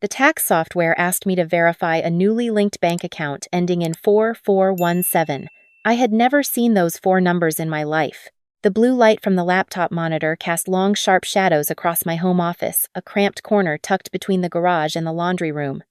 The tax software asked me to verify a newly linked bank account ending in 4417. I had never seen those four numbers in my life. The blue light from the laptop monitor cast long, sharp shadows across my home office, a cramped corner tucked between the garage and the laundry room.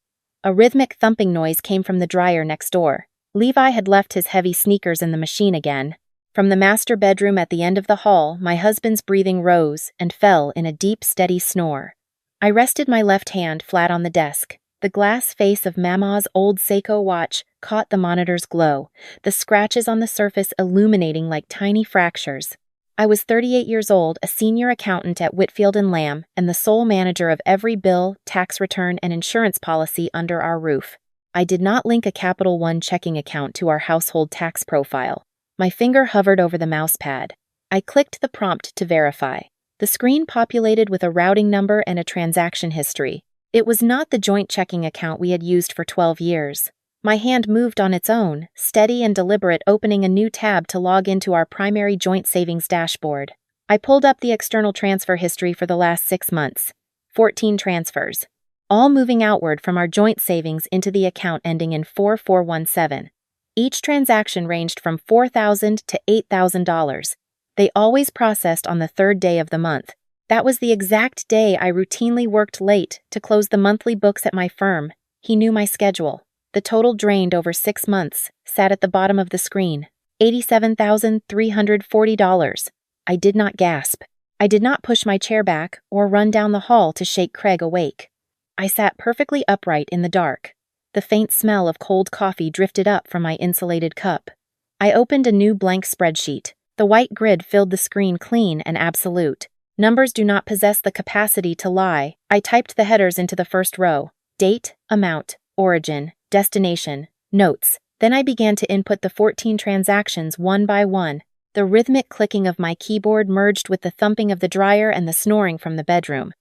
A rhythmic thumping noise came from the dryer next door. Levi had left his heavy sneakers in the machine again. From the master bedroom at the end of the hall, my husband's breathing rose and fell in a deep, steady snore. I rested my left hand flat on the desk. The glass face of Mama's old Seiko watch caught the monitor's glow, the scratches on the surface illuminating like tiny fractures. I was 38 years old, a senior accountant at Whitfield & Lamb, and the sole manager of every bill, tax return, and insurance policy under our roof. I did not link a Capital One checking account to our household tax profile. My finger hovered over the mouse pad. I clicked the prompt to verify. The screen populated with a routing number and a transaction history. It was not the joint checking account we had used for 12 years. My hand moved on its own, steady and deliberate, opening a new tab to log into our primary joint savings dashboard. I pulled up the external transfer history for the last 6 months. 14 transfers, all moving outward from our joint savings into the account ending in 4417. Each transaction ranged from $4,000 to $8,000. They always processed on the third day of the month. That was the exact day I routinely worked late to close the monthly books at my firm. He knew my schedule. The total drained over 6 months sat at the bottom of the screen. $87,340. I did not gasp. I did not push my chair back or run down the hall to shake Craig awake. I sat perfectly upright in the dark. The faint smell of cold coffee drifted up from my insulated cup. I opened a new blank spreadsheet. The white grid filled the screen clean and absolute. Numbers do not possess the capacity to lie. I typed the headers into the first row. Date, amount, origin, destination, notes. Then I began to input the 14 transactions one by one. The rhythmic clicking of my keyboard merged with the thumping of the dryer and the snoring from the bedroom.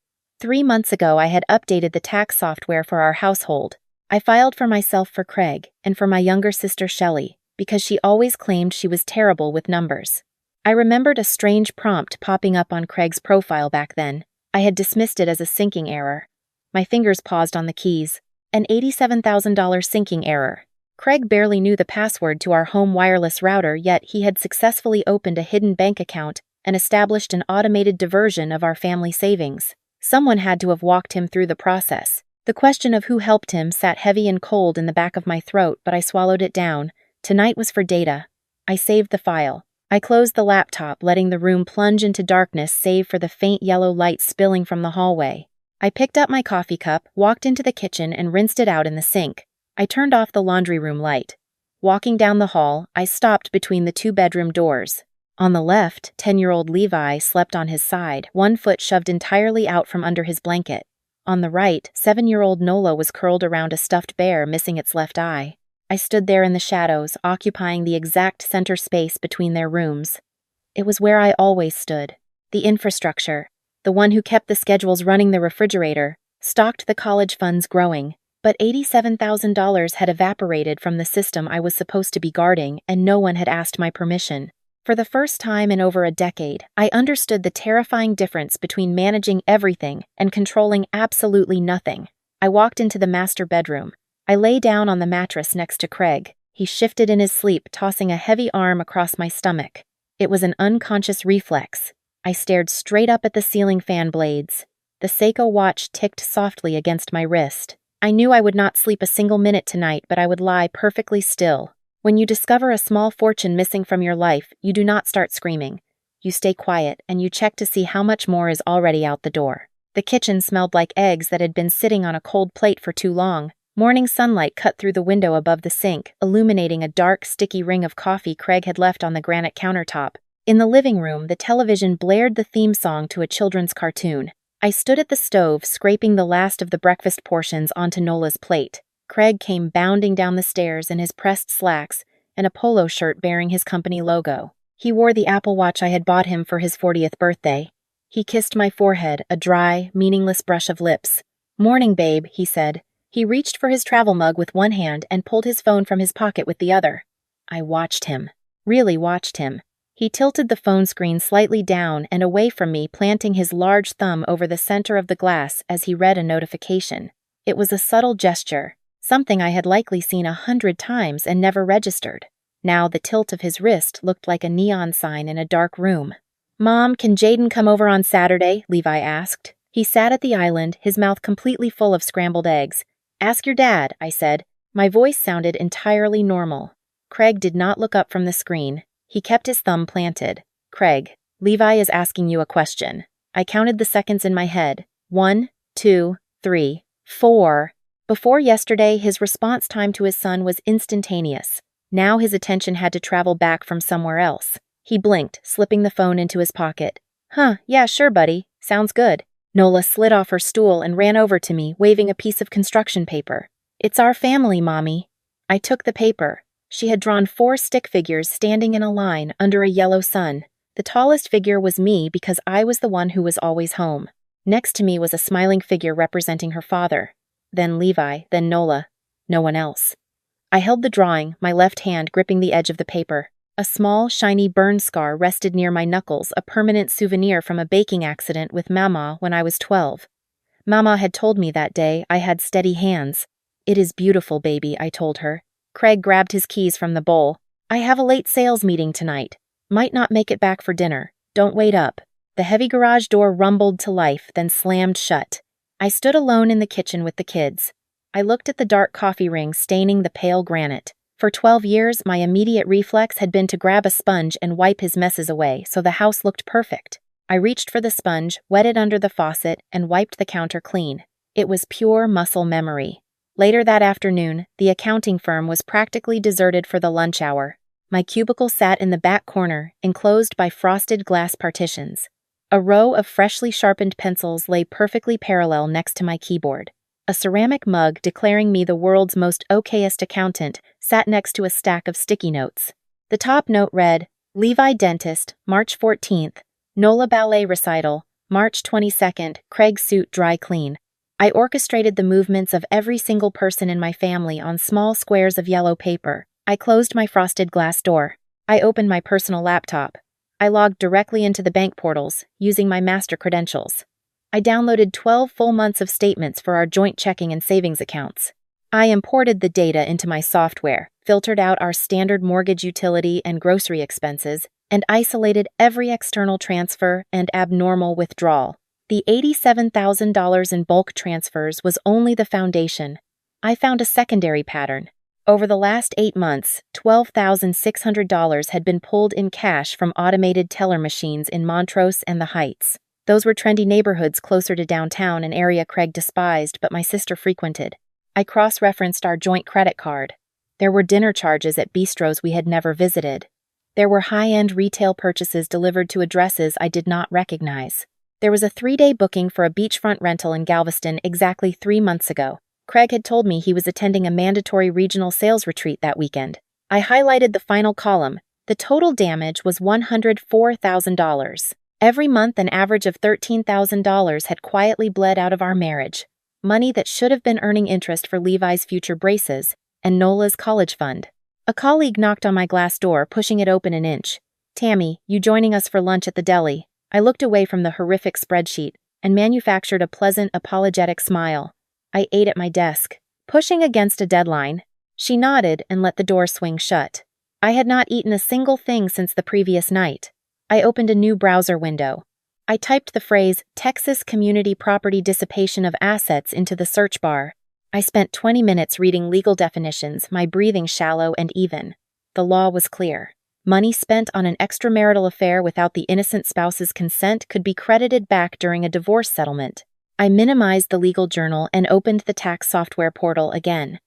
3 months ago, I had updated the tax software for our household. I filed for myself, for Craig, and for my younger sister Shelley, because she always claimed she was terrible with numbers. I remembered a strange prompt popping up on Craig's profile back then. I had dismissed it as a syncing error. My fingers paused on the keys. An $87,000 syncing error. Craig barely knew the password to our home wireless router, yet he had successfully opened a hidden bank account and established an automated diversion of our family savings. Someone had to have walked him through the process. The question of who helped him sat heavy and cold in the back of my throat, but I swallowed it down. Tonight was for data. I saved the file. I closed the laptop, letting the room plunge into darkness save for the faint yellow light spilling from the hallway. I picked up my coffee cup, walked into the kitchen, and rinsed it out in the sink. I turned off the laundry room light. Walking down the hall, I stopped between the 2 bedroom doors. On the left, 10-year-old Levi slept on his side, one foot shoved entirely out from under his blanket. On the right, 7-year-old Nola was curled around a stuffed bear, missing its left eye. I stood there in the shadows, occupying the exact center space between their rooms. It was where I always stood. The infrastructure. The one who kept the schedules running, the refrigerator, stocked the college funds growing. But $87,000 had evaporated from the system I was supposed to be guarding, and no one had asked my permission. For the first time in over a decade, I understood the terrifying difference between managing everything and controlling absolutely nothing. I walked into the master bedroom. I lay down on the mattress next to Craig. He shifted in his sleep, tossing a heavy arm across my stomach. It was an unconscious reflex. I stared straight up at the ceiling fan blades. The Seiko watch ticked softly against my wrist. I knew I would not sleep a single minute tonight, but I would lie perfectly still. When you discover a small fortune missing from your life, you do not start screaming. You stay quiet, and you check to see how much more is already out the door. The kitchen smelled like eggs that had been sitting on a cold plate for too long. Morning sunlight cut through the window above the sink, illuminating a dark, sticky ring of coffee Craig had left on the granite countertop. In the living room, the television blared the theme song to a children's cartoon. I stood at the stove, scraping the last of the breakfast portions onto Nola's plate. Craig came bounding down the stairs in his pressed slacks and a polo shirt bearing his company logo. He wore the Apple Watch I had bought him for his 40th birthday. He kissed my forehead, a dry, meaningless brush of lips. "Morning, babe," he said. He reached for his travel mug with one hand and pulled his phone from his pocket with the other. I watched him. Really watched him. He tilted the phone screen slightly down and away from me, planting his large thumb over the center of the glass as he read a notification. It was a subtle gesture, something I had likely seen 100 times and never registered. Now the tilt of his wrist looked like a neon sign in a dark room. "Mom, can Jaden come over on Saturday?" Levi asked. He sat at the island, his mouth completely full of scrambled eggs. "Ask your dad," I said. My voice sounded entirely normal. Craig did not look up from the screen. He kept his thumb planted. "Craig, Levi is asking you a question." I counted the seconds in my head. 1, 2, 3, 4. Before yesterday, his response time to his son was instantaneous. Now his attention had to travel back from somewhere else. He blinked, slipping the phone into his pocket. Yeah, sure, buddy. Sounds good." Nola slid off her stool and ran over to me, waving a piece of construction paper. "It's our family, Mommy." I took the paper. She had drawn 4 stick figures standing in a line under a yellow sun. The tallest figure was me because I was the one who was always home. Next to me was a smiling figure representing her father. Then Levi, then Nola. No one else. I held the drawing, my left hand gripping the edge of the paper. A small, shiny burn scar rested near my knuckles, a permanent souvenir from a baking accident with Mama when I was 12. Mama had told me that day I had steady hands. "It is beautiful, baby," I told her. Craig grabbed his keys from the bowl. "I have a late sales meeting tonight. Might not make it back for dinner. Don't wait up." The heavy garage door rumbled to life, then slammed shut. I stood alone in the kitchen with the kids. I looked at the dark coffee ring staining the pale granite. For 12 years, my immediate reflex had been to grab a sponge and wipe his messes away so the house looked perfect. I reached for the sponge, wet it under the faucet, and wiped the counter clean. It was pure muscle memory. Later that afternoon, the accounting firm was practically deserted for the lunch hour. My cubicle sat in the back corner, enclosed by frosted glass partitions. A row of freshly sharpened pencils lay perfectly parallel next to my keyboard. A ceramic mug declaring me the world's most okayest accountant sat next to a stack of sticky notes. The top note read, "Levi Dentist, March 14th, Nola Ballet Recital, March 22nd, Craig Suit Dry Clean." I orchestrated the movements of every single person in my family on small squares of yellow paper. I closed my frosted glass door. I opened my personal laptop. I logged directly into the bank portals, using my master credentials. I downloaded 12 full months of statements for our joint checking and savings accounts. I imported the data into my software, filtered out our standard mortgage utility and grocery expenses, and isolated every external transfer and abnormal withdrawal. The $87,000 in bulk transfers was only the foundation. I found a secondary pattern. Over the last 8 months, $12,600 had been pulled in cash from automated teller machines in Montrose and the Heights. Those were trendy neighborhoods closer to downtown, an area Craig despised but my sister frequented. I cross-referenced our joint credit card. There were dinner charges at bistros we had never visited. There were high-end retail purchases delivered to addresses I did not recognize. There was a 3-day booking for a beachfront rental in Galveston exactly 3 months ago. Craig had told me he was attending a mandatory regional sales retreat that weekend. I highlighted the final column. The total damage was $104,000. Every month, an average of $13,000 had quietly bled out of our marriage. Money that should have been earning interest for Levi's future braces and Nola's college fund. A colleague knocked on my glass door, pushing it open an inch. "Tammy, you joining us for lunch at the deli?" I looked away from the horrific spreadsheet and manufactured a pleasant, apologetic smile. I ate at my desk, pushing against a deadline. She nodded and let the door swing shut. I had not eaten a single thing since the previous night. I opened a new browser window. I typed the phrase, "Texas Community Property Dissipation of Assets" into the search bar. I spent 20 minutes reading legal definitions, my breathing shallow and even. The law was clear. Money spent on an extramarital affair without the innocent spouse's consent could be credited back during a divorce settlement. I minimized the legal journal and opened the tax software portal again.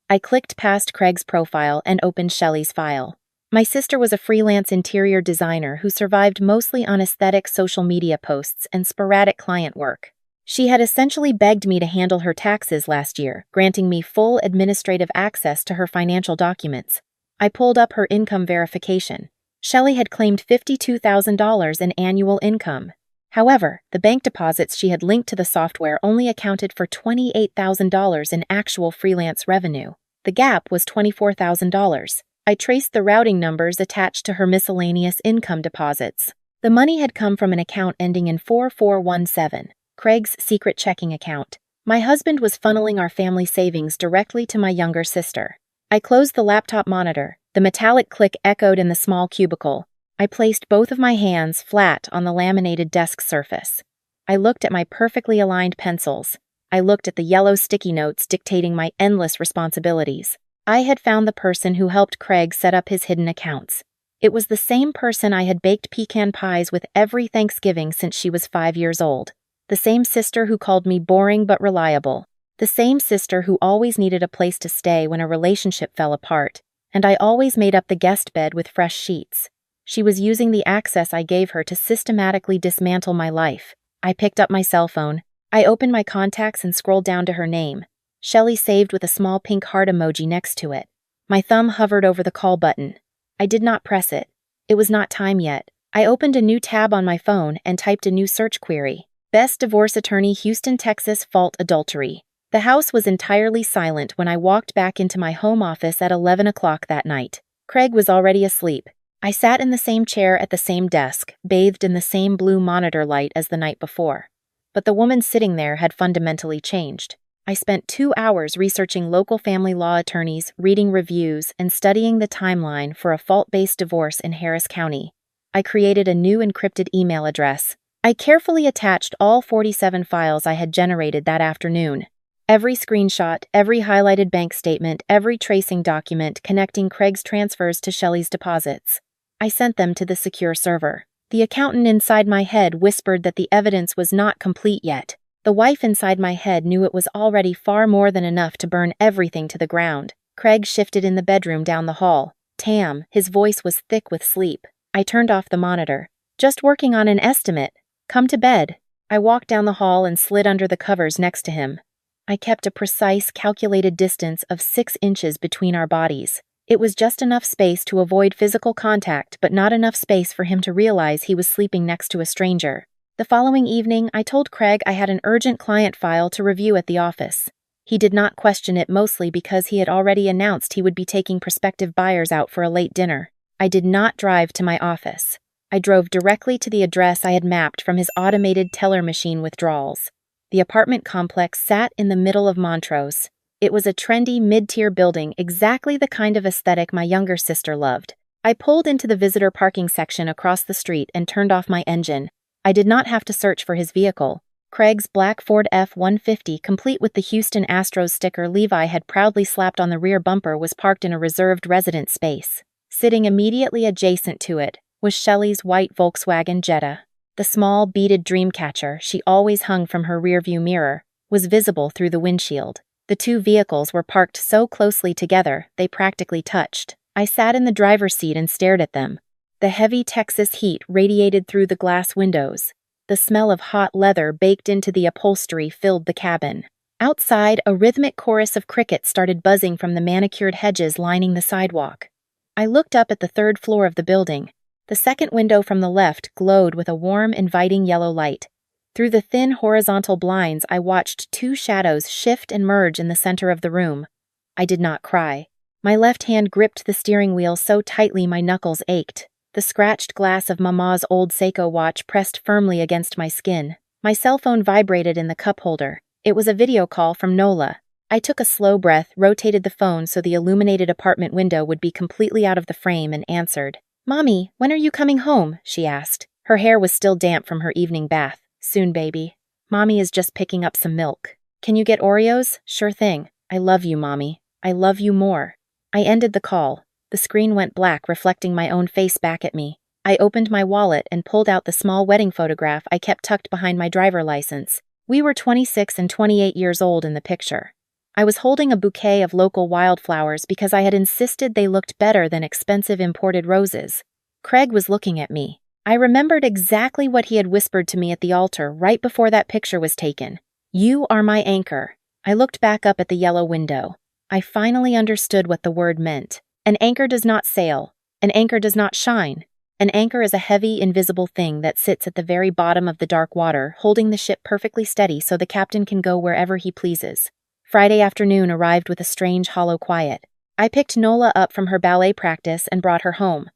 I clicked past Craig's profile and opened Shelley's file. My sister was a freelance interior designer who survived mostly on aesthetic social media posts and sporadic client work. She had essentially begged me to handle her taxes last year, granting me full administrative access to her financial documents. I pulled up her income verification. Shelley had claimed $52,000 in annual income. However, the bank deposits she had linked to the software only accounted for $28,000 in actual freelance revenue. The gap was $24,000. I traced the routing numbers attached to her miscellaneous income deposits. The money had come from an account ending in 4417, Craig's secret checking account. My husband was funneling our family savings directly to my younger sister. I closed the laptop monitor. The metallic click echoed in the small cubicle. I placed both of my hands flat on the laminated desk surface. I looked at my perfectly aligned pencils. I looked at the yellow sticky notes dictating my endless responsibilities. I had found the person who helped Craig set up his hidden accounts. It was the same person I had baked pecan pies with every Thanksgiving since she was 5 years old. The same sister who called me boring but reliable. The same sister who always needed a place to stay when a relationship fell apart, and I always made up the guest bed with fresh sheets. She was using the access I gave her to systematically dismantle my life. I picked up my cell phone. I opened my contacts and scrolled down to her name. Shelley saved with a small pink heart emoji next to it. My thumb hovered over the call button. I did not press it. It was not time yet. I opened a new tab on my phone and typed a new search query. Best divorce attorney, Houston, Texas, fault adultery. The house was entirely silent when I walked back into my home office at 11 o'clock that night. Craig was already asleep. I sat in the same chair at the same desk, bathed in the same blue monitor light as the night before. But the woman sitting there had fundamentally changed. I spent 2 hours researching local family law attorneys, reading reviews, and studying the timeline for a fault-based divorce in Harris County. I created a new encrypted email address. I carefully attached all 47 files I had generated that afternoon. Every screenshot, every highlighted bank statement, every tracing document connecting Craig's transfers to Shelley's deposits. I sent them to the secure server. The accountant inside my head whispered that the evidence was not complete yet. The wife inside my head knew it was already far more than enough to burn everything to the ground. Craig shifted in the bedroom down the hall. Tam, his voice was thick with sleep. I turned off the monitor. Just working on an estimate. Come to bed. I walked down the hall and slid under the covers next to him. I kept a precise, calculated distance of 6 inches between our bodies. It was just enough space to avoid physical contact, but not enough space for him to realize he was sleeping next to a stranger. The following evening, I told Craig I had an urgent client file to review at the office. He did not question it, mostly because he had already announced he would be taking prospective buyers out for a late dinner. I did not drive to my office. I drove directly to the address I had mapped from his automated teller machine withdrawals. The apartment complex sat in the middle of Montrose. It was a trendy, mid-tier building, exactly the kind of aesthetic my younger sister loved. I pulled into the visitor parking section across the street and turned off my engine. I did not have to search for his vehicle. Craig's black Ford F-150, complete with the Houston Astros sticker Levi had proudly slapped on the rear bumper, was parked in a reserved resident space. Sitting immediately adjacent to it was Shelley's white Volkswagen Jetta. The small, beaded dream catcher she always hung from her rearview mirror was visible through the windshield. The two vehicles were parked so closely together they practically touched. I sat in the driver's seat and stared at them. The heavy Texas heat radiated through the glass windows. The smell of hot leather baked into the upholstery filled the cabin. Outside, a rhythmic chorus of crickets started buzzing from the manicured hedges lining the sidewalk. I looked up at the 3rd floor of the building. The second window from the left glowed with a warm, inviting yellow light. Through the thin horizontal blinds, I watched 2 shadows shift and merge in the center of the room. I did not cry. My left hand gripped the steering wheel so tightly my knuckles ached. The scratched glass of Mama's old Seiko watch pressed firmly against my skin. My cell phone vibrated in the cup holder. It was a video call from Nola. I took a slow breath, rotated the phone so the illuminated apartment window would be completely out of the frame, and answered. "Mommy, when are you coming home?" she asked. Her hair was still damp from her evening bath. "Soon, baby. Mommy is just picking up some milk. Can you get Oreos?" "Sure thing. I love you, Mommy. I love you more." I ended the call. The screen went black, reflecting my own face back at me. I opened my wallet and pulled out the small wedding photograph I kept tucked behind my driver license. We were 26 and 28 years old in the picture. I was holding a bouquet of local wildflowers because I had insisted they looked better than expensive imported roses. Craig was looking at me. I remembered exactly what he had whispered to me at the altar right before that picture was taken. "You are my anchor." I looked back up at the yellow window. I finally understood what the word meant. An anchor does not sail. An anchor does not shine. An anchor is a heavy, invisible thing that sits at the very bottom of the dark water, holding the ship perfectly steady so the captain can go wherever he pleases. Friday afternoon arrived with a strange, hollow quiet. I picked Nola up from her ballet practice and brought her home.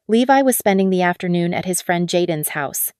Levi was spending the afternoon at his friend Jaden's house.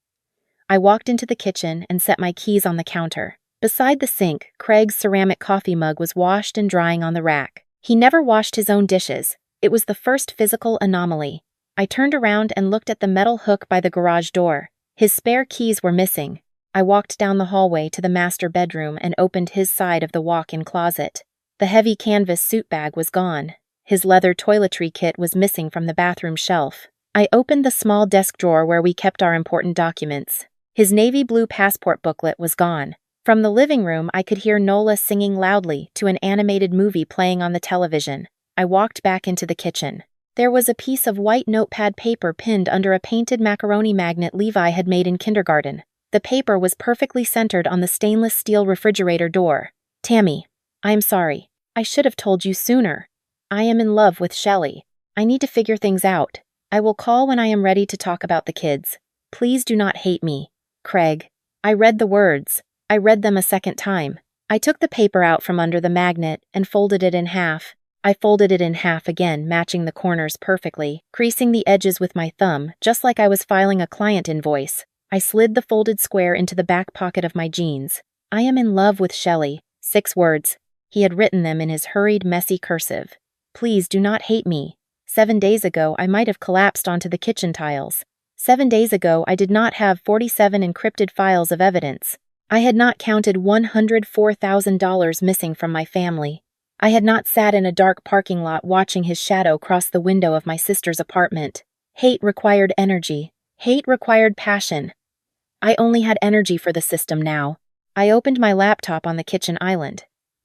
I walked into the kitchen and set my keys on the counter. Beside the sink, Craig's ceramic coffee mug was washed and drying on the rack. He never washed his own dishes. It was the first physical anomaly. I turned around and looked at the metal hook by the garage door. His spare keys were missing. I walked down the hallway to the master bedroom and opened his side of the walk-in closet. The heavy canvas suit bag was gone. His leather toiletry kit was missing from the bathroom shelf. I opened the small desk drawer where we kept our important documents. His navy blue passport booklet was gone. From the living room, I could hear Nola singing loudly to an animated movie playing on the television. I walked back into the kitchen. There was a piece of white notepad paper pinned under a painted macaroni magnet Levi had made in kindergarten. The paper was perfectly centered on the stainless steel refrigerator door. Tammy, I'm sorry. I should have told you sooner. I am in love with Shelley. I need to figure things out. I will call when I am ready to talk about the kids. Please do not hate me. Craig. I read the words. I read them a second time. I took the paper out from under the magnet and folded it in half. I folded it in half again, matching the corners perfectly, creasing the edges with my thumb, just like I was filing a client invoice. I slid the folded square into the back pocket of my jeans. I am in love with Shelley. 6 words. He had written them in his hurried, messy cursive. Please do not hate me. 7 days ago, I might have collapsed onto the kitchen tiles. 7 days ago, I did not have 47 encrypted files of evidence. I had not counted $104,000 missing from my family. I had not sat in a dark parking lot watching his shadow cross the window of my sister's apartment. Hate required energy. Hate required passion. I only had energy for the system now. I opened my laptop on the kitchen island.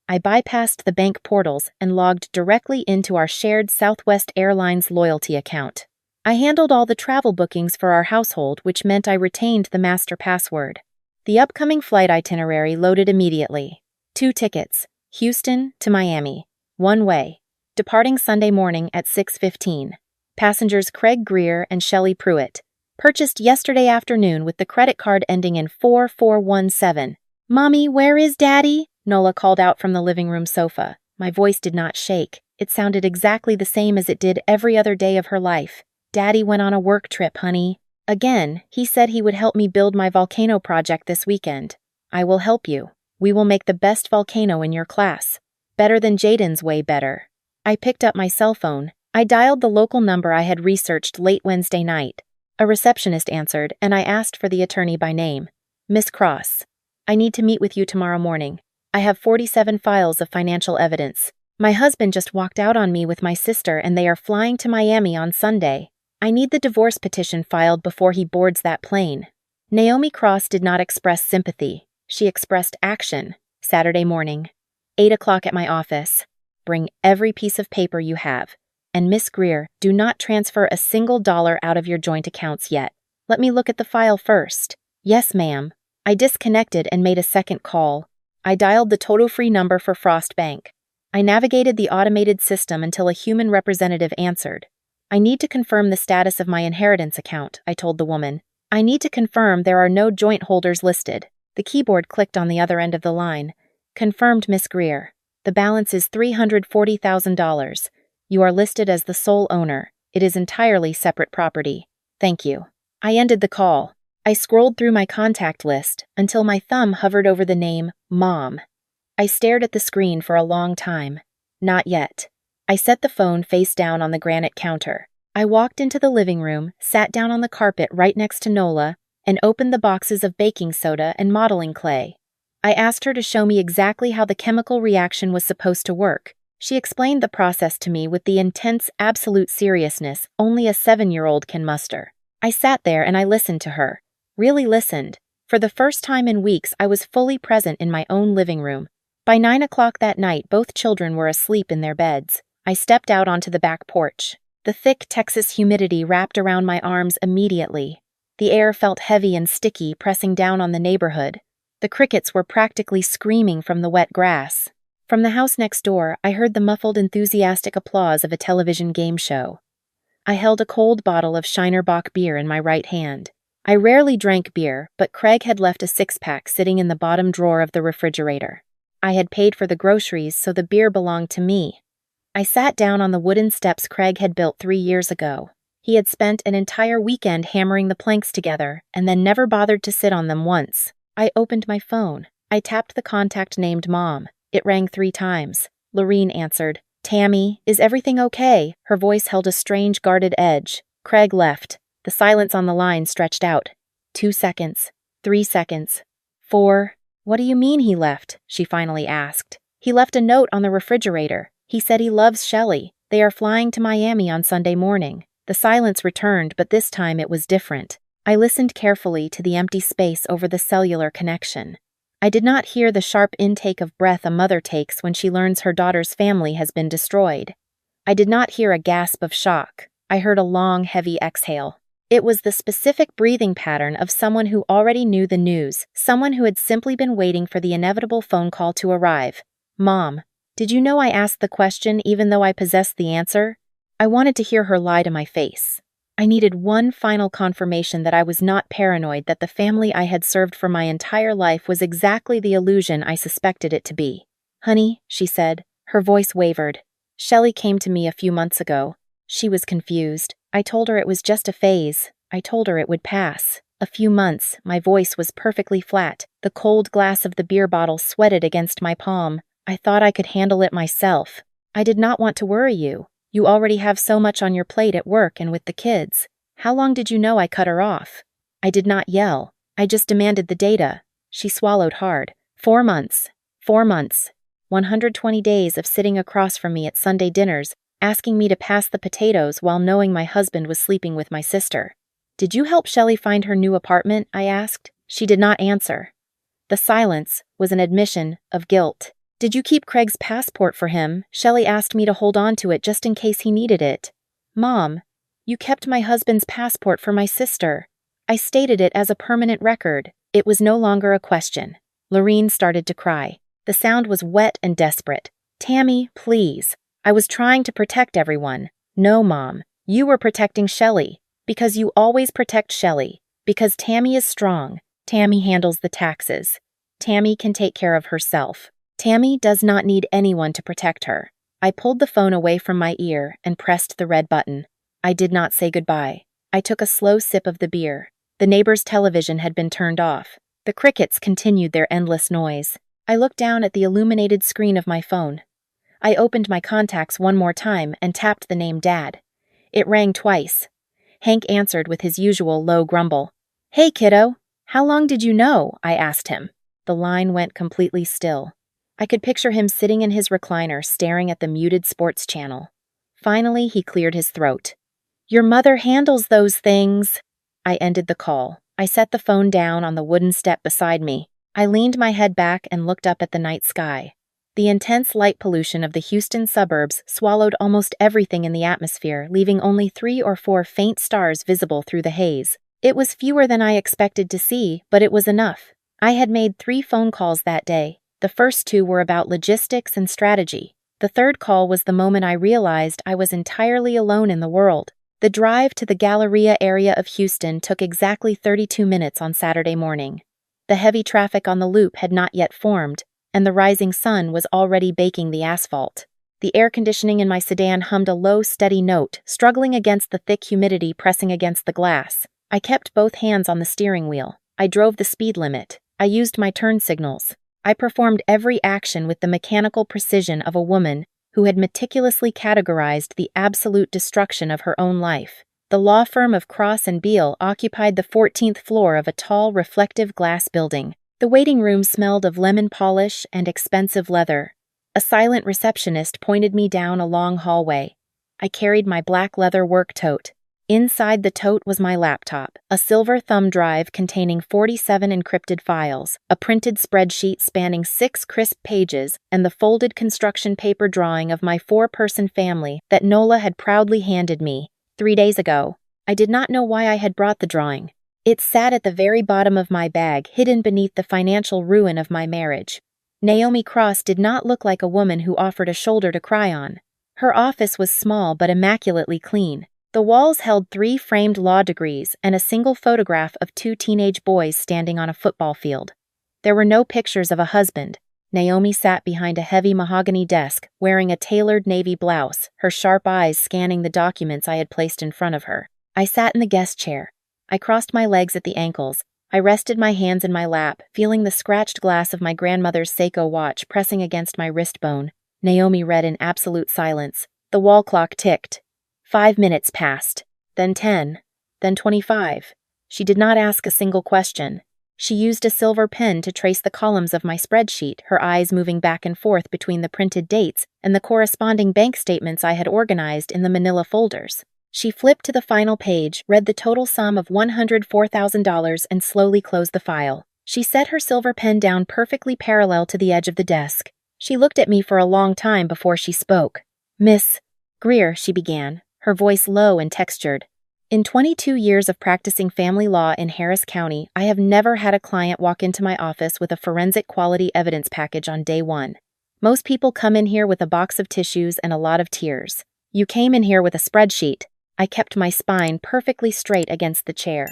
I bypassed the bank portals and logged directly into our shared Southwest Airlines loyalty account. I handled all the travel bookings for our household, which meant I retained the master password. The upcoming flight itinerary loaded immediately. 2 tickets, Houston to Miami, one way, departing Sunday morning at 6:15. Passengers Craig Greer and Shelley Pruitt. Purchased yesterday afternoon with the credit card ending in 4417. Mommy, where is Daddy? Nola called out from the living room sofa. My voice did not shake. It sounded exactly the same as it did every other day of her life. Daddy went on a work trip, honey. Again, he said he would help me build my volcano project this weekend. I will help you. We will make the best volcano in your class. Better than Jaden's, way better. I picked up my cell phone. I dialed the local number I had researched late Wednesday night. A receptionist answered, and I asked for the attorney by name. Miss Cross. I need to meet with you tomorrow morning. I have 47 files of financial evidence. My husband just walked out on me with my sister and they are flying to Miami on Sunday. I need the divorce petition filed before he boards that plane. Naomi Cross did not express sympathy. She expressed action. Saturday morning. 8 o'clock at my office. Bring every piece of paper you have. And Miss Greer, do not transfer a single dollar out of your joint accounts yet. Let me look at the file first. Yes, ma'am. I disconnected and made a second call. I dialed the toll-free number for Frost Bank. I navigated the automated system until a human representative answered. I need to confirm the status of my inheritance account, I told the woman. I need to confirm there are no joint holders listed. The keyboard clicked on the other end of the line. Confirmed, Miss Greer. The balance is $340,000. You are listed as the sole owner. It is entirely separate property. Thank you. I ended the call. I scrolled through my contact list until my thumb hovered over the name Mom. I stared at the screen for a long time. Not yet. I set the phone face down on the granite counter. I walked into the living room, sat down on the carpet right next to Nola, and opened the boxes of baking soda and modeling clay. I asked her to show me exactly how the chemical reaction was supposed to work. She explained the process to me with the intense, absolute seriousness only a 7-year-old can muster. I sat there and I listened to her. Really listened. For the first time in weeks, I was fully present in my own living room. By 9 o'clock that night, both children were asleep in their beds. I stepped out onto the back porch. The thick Texas humidity wrapped around my arms immediately. The air felt heavy and sticky, pressing down on the neighborhood. The crickets were practically screaming from the wet grass. From the house next door, I heard the muffled, enthusiastic applause of a television game show. I held a cold bottle of Shiner Bock beer in my right hand. I rarely drank beer, but Craig had left a 6-pack sitting in the bottom drawer of the refrigerator. I had paid for the groceries, so the beer belonged to me. I sat down on the wooden steps Craig had built 3 years ago. He had spent an entire weekend hammering the planks together and then never bothered to sit on them once. I opened my phone. I tapped the contact named Mom. It rang 3 times. Lorene answered. Tammy, is everything okay? Her voice held a strange guarded edge. Craig left. The silence on the line stretched out. 2 seconds. 3 seconds. 4. What do you mean he left? She finally asked. He left a note on the refrigerator. He said he loves Shelley. They are flying to Miami on Sunday morning. The silence returned, but this time it was different. I listened carefully to the empty space over the cellular connection. I did not hear the sharp intake of breath a mother takes when she learns her daughter's family has been destroyed. I did not hear a gasp of shock. I heard a long, heavy exhale. It was the specific breathing pattern of someone who already knew the news, someone who had simply been waiting for the inevitable phone call to arrive. Mom, did you know I asked the question even though I possessed the answer? I wanted to hear her lie to my face. I needed one final confirmation that I was not paranoid, that the family I had served for my entire life was exactly the illusion I suspected it to be. Honey, she said. Her voice wavered. Shelley came to me a few months ago. She was confused. I told her it was just a phase. I told her it would pass. A few months, my voice was perfectly flat. The cold glass of the beer bottle sweated against my palm. I thought I could handle it myself. I did not want to worry you. You already have so much on your plate at work and with the kids. How long did you know I cut her off? I did not yell. I just demanded the data. She swallowed hard. 4 months. 4 months. 120 days of sitting across from me at Sunday dinners, asking me to pass the potatoes while knowing my husband was sleeping with my sister. Did you help Shelley find her new apartment? I asked. She did not answer. The silence was an admission of guilt. Did you keep Craig's passport for him? Shelley asked me to hold on to it just in case he needed it. Mom, you kept my husband's passport for my sister. I stated it as a permanent record. It was no longer a question. Lorene started to cry. The sound was wet and desperate. Tammy, please. I was trying to protect everyone. No, Mom. You were protecting Shelley. Because you always protect Shelley. Because Tammy is strong. Tammy handles the taxes. Tammy can take care of herself. Tammy does not need anyone to protect her. I pulled the phone away from my ear and pressed the red button. I did not say goodbye. I took a slow sip of the beer. The neighbor's television had been turned off. The crickets continued their endless noise. I looked down at the illuminated screen of my phone. I opened my contacts one more time and tapped the name Dad. It rang twice. Hank answered with his usual low grumble. Hey, kiddo. How long did you know? I asked him. The line went completely still. I could picture him sitting in his recliner staring at the muted sports channel. Finally, he cleared his throat. Your mother handles those things. I ended the call. I set the phone down on the wooden step beside me. I leaned my head back and looked up at the night sky. The intense light pollution of the Houston suburbs swallowed almost everything in the atmosphere, leaving only 3 or 4 faint stars visible through the haze. It was fewer than I expected to see, but it was enough. I had made 3 phone calls that day. The first 2 were about logistics and strategy. The third call was the moment I realized I was entirely alone in the world. The drive to the Galleria area of Houston took exactly 32 minutes on Saturday morning. The heavy traffic on the loop had not yet formed, and the rising sun was already baking the asphalt. The air conditioning in my sedan hummed a low, steady note, struggling against the thick humidity pressing against the glass. I kept both hands on the steering wheel. I drove the speed limit. I used my turn signals. I performed every action with the mechanical precision of a woman who had meticulously categorized the absolute destruction of her own life. The law firm of Cross and Beal occupied the 14th floor of a tall, reflective glass building. The waiting room smelled of lemon polish and expensive leather. A silent receptionist pointed me down a long hallway. I carried my black leather work tote. Inside the tote was my laptop, a silver thumb drive containing 47 encrypted files, a printed spreadsheet spanning 6 crisp pages, and the folded construction paper drawing of my 4-person family that Nola had proudly handed me 3 days ago. I did not know why I had brought the drawing. It sat at the very bottom of my bag, hidden beneath the financial ruin of my marriage. Naomi Cross did not look like a woman who offered a shoulder to cry on. Her office was small but immaculately clean. The walls held 3 framed law degrees and a single photograph of 2 teenage boys standing on a football field. There were no pictures of a husband. Naomi sat behind a heavy mahogany desk, wearing a tailored navy blouse, her sharp eyes scanning the documents I had placed in front of her. I sat in the guest chair. I crossed my legs at the ankles, I rested my hands in my lap, feeling the scratched glass of my grandmother's Seiko watch pressing against my wrist bone. Naomi read in absolute silence. The wall clock ticked. 5 minutes passed, then 10, then 25. She did not ask a single question. She used a silver pen to trace the columns of my spreadsheet, her eyes moving back and forth between the printed dates and the corresponding bank statements I had organized in the manila folders. She flipped to the final page, read the total sum of $104,000 and slowly closed the file. She set her silver pen down perfectly parallel to the edge of the desk. She looked at me for a long time before she spoke. "Miss Greer," she began, her voice low and textured. "In 22 years of practicing family law in Harris County, I have never had a client walk into my office with a forensic quality evidence package on day one. Most people come in here with a box of tissues and a lot of tears. You came in here with a spreadsheet." I kept my spine perfectly straight against the chair.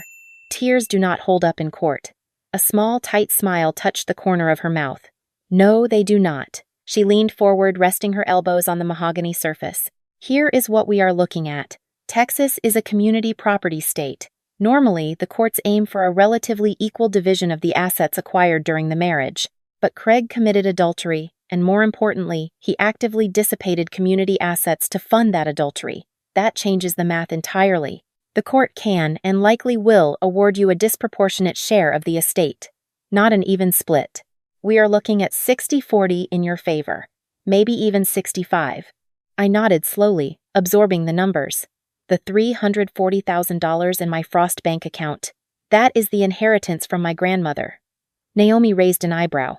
"Tears do not hold up in court." A small, tight smile touched the corner of her mouth. "No, they do not." She leaned forward, resting her elbows on the mahogany surface. "Here is what we are looking at. Texas is a community property state. Normally, the courts aim for a relatively equal division of the assets acquired during the marriage. But Craig committed adultery, and more importantly, he actively dissipated community assets to fund that adultery. That changes the math entirely. The court can, and likely will, award you a disproportionate share of the estate. Not an even split. We are looking at 60-40 in your favor. Maybe even 65. I nodded slowly, absorbing the numbers. The $340,000 in my Frost Bank account. That is the inheritance from my grandmother. Naomi raised an eyebrow.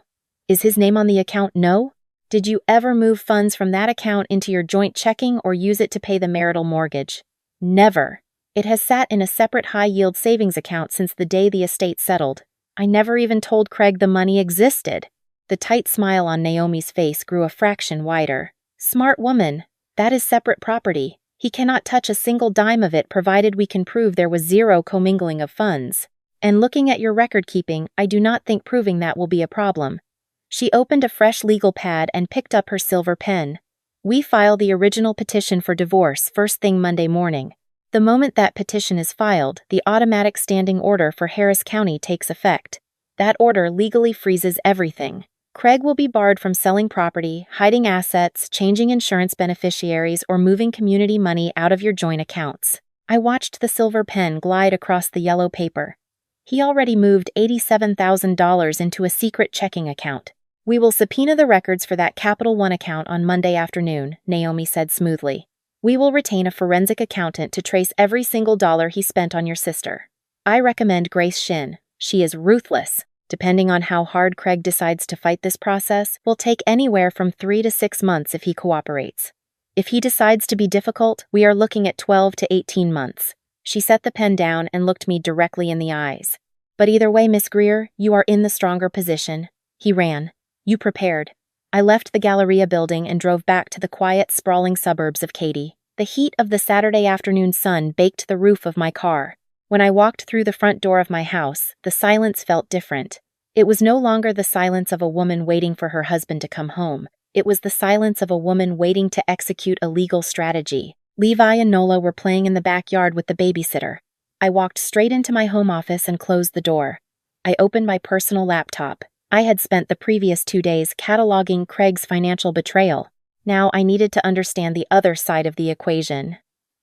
"Is his name on the account? No? Did you ever move funds from that account into your joint checking or use it to pay the marital mortgage?" "Never. It has sat in a separate high-yield savings account since the day the estate settled. I never even told Craig the money existed." The tight smile on Naomi's face grew a fraction wider. "Smart woman. That is separate property. He cannot touch a single dime of it provided we can prove there was zero commingling of funds. And looking at your record-keeping, I do not think proving that will be a problem." She opened a fresh legal pad and picked up her silver pen. "We file the original petition for divorce first thing Monday morning. The moment that petition is filed, the automatic standing order for Harris County takes effect. That order legally freezes everything. Craig will be barred from selling property, hiding assets, changing insurance beneficiaries, or moving community money out of your joint accounts." I watched the silver pen glide across the yellow paper. "He already moved $87,000 into a secret checking account. We will subpoena the records for that Capital One account on Monday afternoon," Naomi said smoothly. "We will retain a forensic accountant to trace every single dollar he spent on your sister. I recommend Grace Shin. She is ruthless. Depending on how hard Craig decides to fight this process, will take anywhere from 3 to 6 months if he cooperates. If he decides to be difficult, we are looking at 12 to 18 months. She set the pen down and looked me directly in the eyes. "But either way, Miss Greer, you are in the stronger position." He ran. "You prepared." I left the Galleria building and drove back to the quiet, sprawling suburbs of Katy. The heat of the Saturday afternoon sun baked the roof of my car. When I walked through the front door of my house, the silence felt different. It was no longer the silence of a woman waiting for her husband to come home. It was the silence of a woman waiting to execute a legal strategy. Levi and Nola were playing in the backyard with the babysitter. I walked straight into my home office and closed the door. I opened my personal laptop. I had spent the previous 2 days cataloging Craig's financial betrayal. Now I needed to understand the other side of the equation.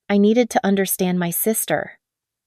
I needed to understand my sister.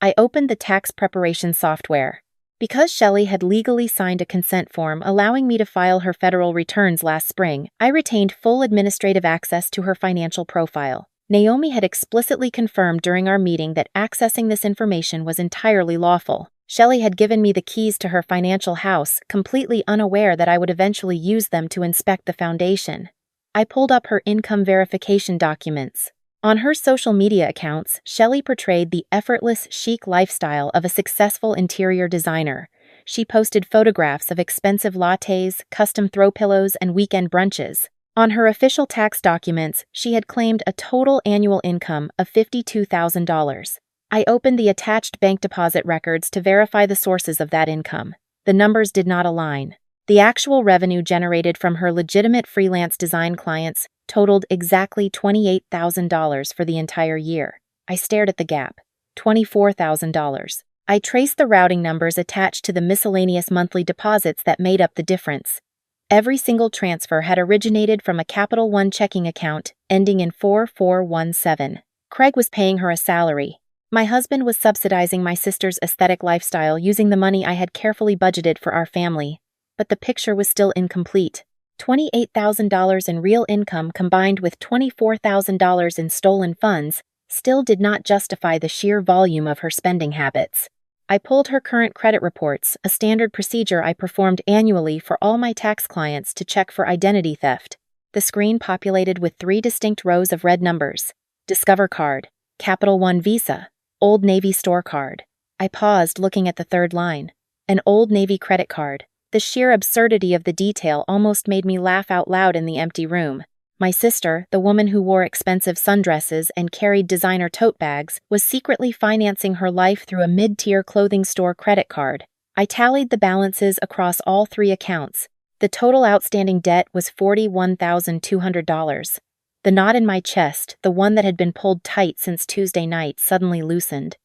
I opened the tax preparation software. Because Shelley had legally signed a consent form allowing me to file her federal returns last spring, I retained full administrative access to her financial profile. Naomi had explicitly confirmed during our meeting that accessing this information was entirely lawful. Shelley had given me the keys to her financial house, completely unaware that I would eventually use them to inspect the foundation. I pulled up her income verification documents. On her social media accounts, Shelley portrayed the effortless, chic lifestyle of a successful interior designer. She posted photographs of expensive lattes, custom throw pillows, and weekend brunches. On her official tax documents, she had claimed a total annual income of $52,000. I opened the attached bank deposit records to verify the sources of that income. The numbers did not align. The actual revenue generated from her legitimate freelance design clients totaled exactly $28,000 for the entire year. I stared at the gap. $24,000. I traced the routing numbers attached to the miscellaneous monthly deposits that made up the difference. Every single transfer had originated from a Capital One checking account ending in 4417. Craig was paying her a salary. My husband was subsidizing my sister's aesthetic lifestyle using the money I had carefully budgeted for our family. But the picture was still incomplete. $28,000 in real income combined with $24,000 in stolen funds still did not justify the sheer volume of her spending habits. I pulled her current credit reports, a standard procedure I performed annually for all my tax clients to check for identity theft. The screen populated with 3 distinct rows of red numbers: Discover Card, Capital One Visa, Old Navy Store Card. I paused, looking at the third line. An Old Navy credit card. The sheer absurdity of the detail almost made me laugh out loud in the empty room. My sister, the woman who wore expensive sundresses and carried designer tote bags, was secretly financing her life through a mid-tier clothing store credit card. I tallied the balances across all 3 accounts. The total outstanding debt was $41,200. The knot in my chest, the one that had been pulled tight since Tuesday night, suddenly loosened.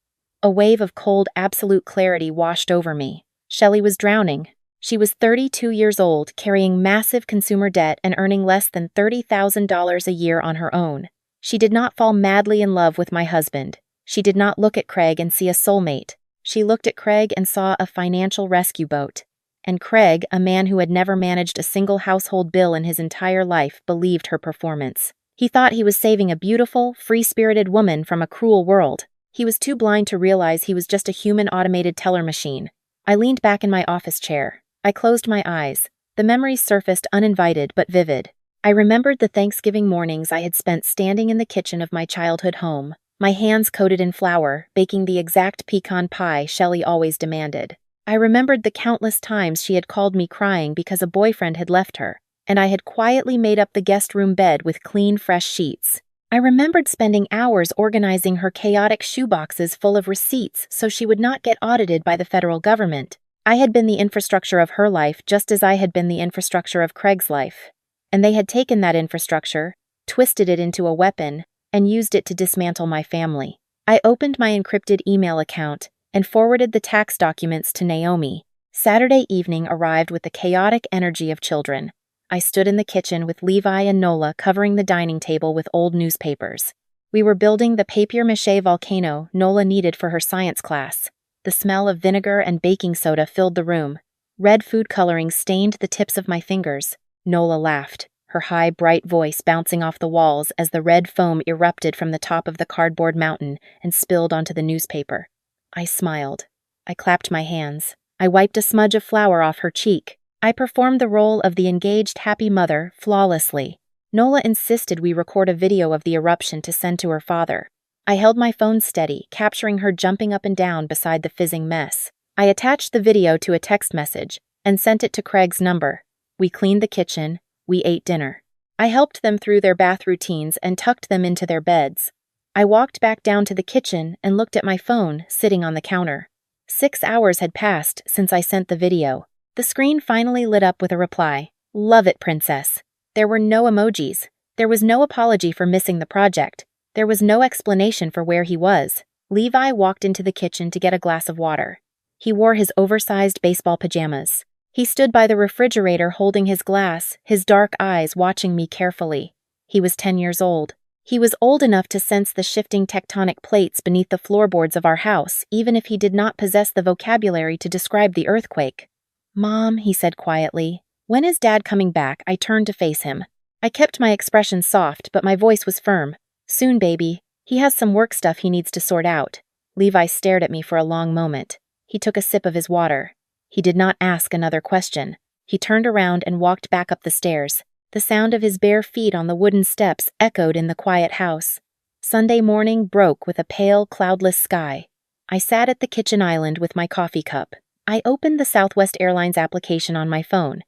A wave of cold, absolute clarity washed over me. Shelley was drowning. She was 32 years old, carrying massive consumer debt and earning less than $30,000 a year on her own. She did not fall madly in love with my husband. She did not look at Craig and see a soulmate. She looked at Craig and saw a financial rescue boat. And Craig, a man who had never managed a single household bill in his entire life, believed her performance. He thought he was saving a beautiful, free-spirited woman from a cruel world. He was too blind to realize he was just a human automated teller machine. I leaned back in my office chair. I closed my eyes. The memories surfaced uninvited but vivid. I remembered the Thanksgiving mornings I had spent standing in the kitchen of my childhood home, my hands coated in flour, baking the exact pecan pie Shelley always demanded. I remembered the countless times she had called me crying because a boyfriend had left her, and I had quietly made up the guest room bed with clean, fresh sheets. I remembered spending hours organizing her chaotic shoeboxes full of receipts so she would not get audited by the federal government. I had been the infrastructure of her life just as I had been the infrastructure of Craig's life. And they had taken that infrastructure, twisted it into a weapon, and used it to dismantle my family. I opened my encrypted email account and forwarded the tax documents to Naomi. Saturday evening arrived with the chaotic energy of children. I stood in the kitchen with Levi and Nola covering the dining table with old newspapers. We were building the papier-mâché volcano Nola needed for her science class. The smell of vinegar and baking soda filled the room. Red food coloring stained the tips of my fingers. Nola laughed, her high, bright voice bouncing off the walls as the red foam erupted from the top of the cardboard mountain and spilled onto the newspaper. I smiled. I clapped my hands. I wiped a smudge of flour off her cheek. I performed the role of the engaged happy mother flawlessly. Nola insisted we record a video of the eruption to send to her father. I held my phone steady, capturing her jumping up and down beside the fizzing mess. I attached the video to a text message and sent it to Craig's number. We cleaned the kitchen. We ate dinner. I helped them through their bath routines and tucked them into their beds. I walked back down to the kitchen and looked at my phone sitting on the counter. 6 hours had passed since I sent the video. The screen finally lit up with a reply. "Love it, princess." There were no emojis. There was no apology for missing the project. There was no explanation for where he was. Levi walked into the kitchen to get a glass of water. He wore his oversized baseball pajamas. He stood by the refrigerator holding his glass, his dark eyes watching me carefully. He was 10 years old. He was old enough to sense the shifting tectonic plates beneath the floorboards of our house, even if he did not possess the vocabulary to describe the earthquake. "Mom," he said quietly, "when is Dad coming back?" I turned to face him. I kept my expression soft, but my voice was firm. "Soon, baby. He has some work stuff he needs to sort out." Levi stared at me for a long moment. He took a sip of his water. He did not ask another question. He turned around and walked back up the stairs. The sound of his bare feet on the wooden steps echoed in the quiet house. Sunday morning broke with a pale, cloudless sky. I sat at the kitchen island with my coffee cup. I opened the Southwest Airlines application on my phone.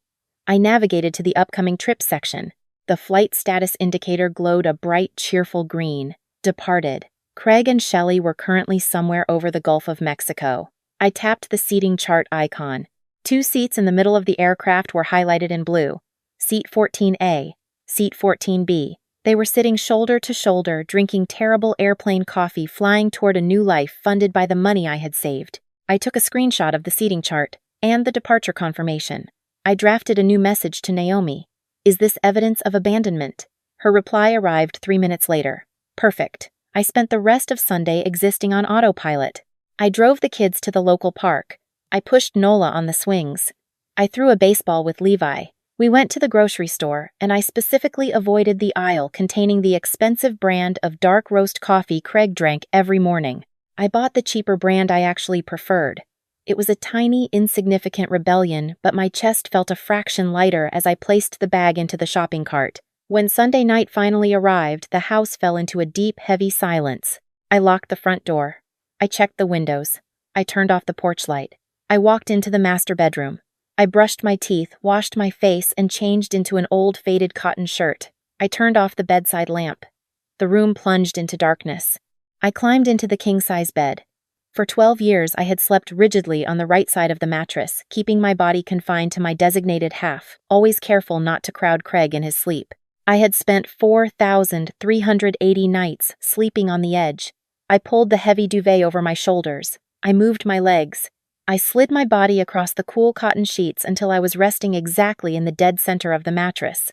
I navigated to the upcoming trip section. The flight status indicator glowed a bright, cheerful green. Departed. Craig and Shelley were currently somewhere over the Gulf of Mexico. I tapped the seating chart icon. 2 seats in the middle of the aircraft were highlighted in blue. Seat 14A, Seat 14B. They were sitting shoulder to shoulder, drinking terrible airplane coffee, flying toward a new life funded by the money I had saved. I took a screenshot of the seating chart and the departure confirmation. I drafted a new message to Naomi. Is this evidence of abandonment? Her reply arrived 3 minutes later. Perfect. I spent the rest of Sunday existing on autopilot. I drove the kids to the local park. I pushed Nola on the swings. I threw a baseball with Levi. We went to the grocery store, and I specifically avoided the aisle containing the expensive brand of dark roast coffee Craig drank every morning. I bought the cheaper brand I actually preferred. It was a tiny, insignificant rebellion, but my chest felt a fraction lighter as I placed the bag into the shopping cart. When Sunday night finally arrived, the house fell into a deep, heavy silence. I locked the front door. I checked the windows. I turned off the porch light. I walked into the master bedroom. I brushed my teeth, washed my face, and changed into an old faded cotton shirt. I turned off the bedside lamp. The room plunged into darkness. I climbed into the king-size bed. For 12 years, I had slept rigidly on the right side of the mattress, keeping my body confined to my designated half, always careful not to crowd Craig in his sleep. I had spent 4,380 nights sleeping on the edge. I pulled the heavy duvet over my shoulders. I moved my legs. I slid my body across the cool cotton sheets until I was resting exactly in the dead center of the mattress.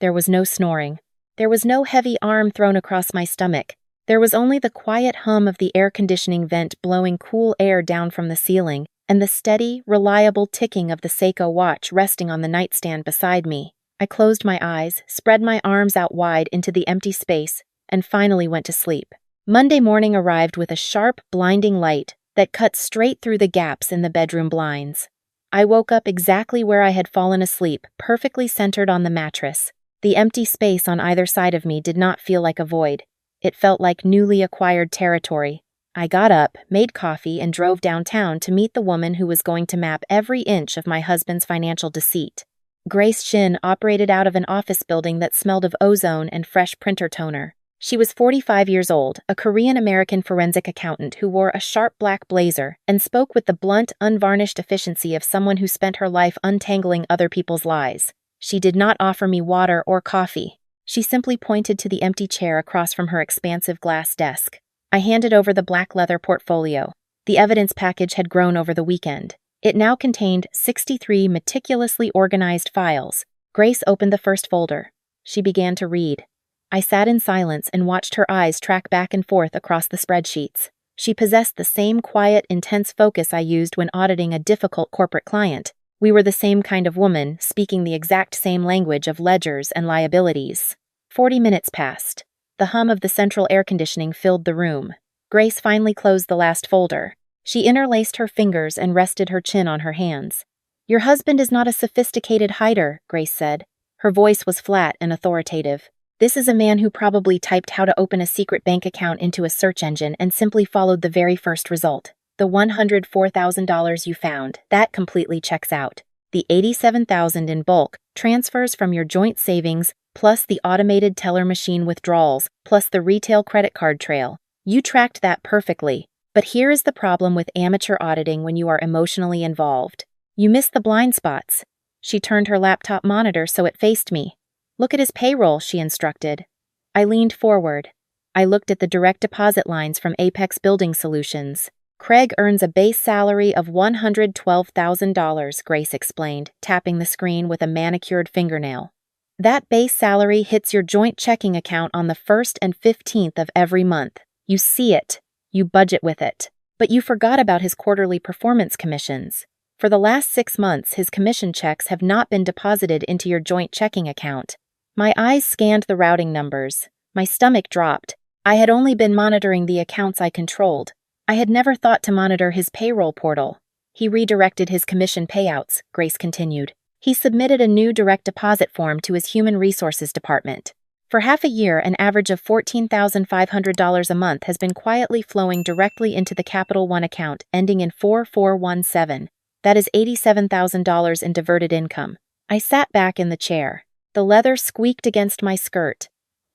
There was no snoring. There was no heavy arm thrown across my stomach. There was only the quiet hum of the air conditioning vent blowing cool air down from the ceiling, and the steady, reliable ticking of the Seiko watch resting on the nightstand beside me. I closed my eyes, spread my arms out wide into the empty space, and finally went to sleep. Monday morning arrived with a sharp, blinding light that cut straight through the gaps in the bedroom blinds. I woke up exactly where I had fallen asleep, perfectly centered on the mattress. The empty space on either side of me did not feel like a void. It felt like newly acquired territory. I got up, made coffee, and drove downtown to meet the woman who was going to map every inch of my husband's financial deceit. Grace Shin operated out of an office building that smelled of ozone and fresh printer toner. She was 45 years old, a Korean-American forensic accountant who wore a sharp black blazer and spoke with the blunt, unvarnished efficiency of someone who spent her life untangling other people's lies. She did not offer me water or coffee. She simply pointed to the empty chair across from her expansive glass desk. I handed over the black leather portfolio. The evidence package had grown over the weekend. It now contained 63 meticulously organized files. Grace opened the first folder. She began to read. I sat in silence and watched her eyes track back and forth across the spreadsheets. She possessed the same quiet, intense focus I used when auditing a difficult corporate client. We were the same kind of woman, speaking the exact same language of ledgers and liabilities. 40 minutes passed. The hum of the central air conditioning filled the room. Grace finally closed the last folder. She interlaced her fingers and rested her chin on her hands. "Your husband is not a sophisticated hider," Grace said. Her voice was flat and authoritative. "This is a man who probably typed how to open a secret bank account into a search engine and simply followed the very first result. The $104,000 you found, that completely checks out. The $87,000 in bulk transfers from your joint savings, plus the automated teller machine withdrawals, plus the retail credit card trail. You tracked that perfectly. But here is the problem with amateur auditing when you are emotionally involved. You miss the blind spots." She turned her laptop monitor so it faced me. "Look at his payroll," she instructed. I leaned forward. I looked at the direct deposit lines from Apex Building Solutions. "Craig earns a base salary of $112,000, Grace explained, tapping the screen with a manicured fingernail. "That base salary hits your joint checking account on the 1st and 15th of every month. You see it. You budget with it. But you forgot about his quarterly performance commissions. For the last 6 months, his commission checks have not been deposited into your joint checking account." My eyes scanned the routing numbers. My stomach dropped. I had only been monitoring the accounts I controlled. I had never thought to monitor his payroll portal. "He redirected his commission payouts," Grace continued. "He submitted a new direct deposit form to his Human Resources Department. For half a year, an average of $14,500 a month has been quietly flowing directly into the Capital One account ending in 4417. That is $87,000 in diverted income." I sat back in the chair. The leather squeaked against my skirt.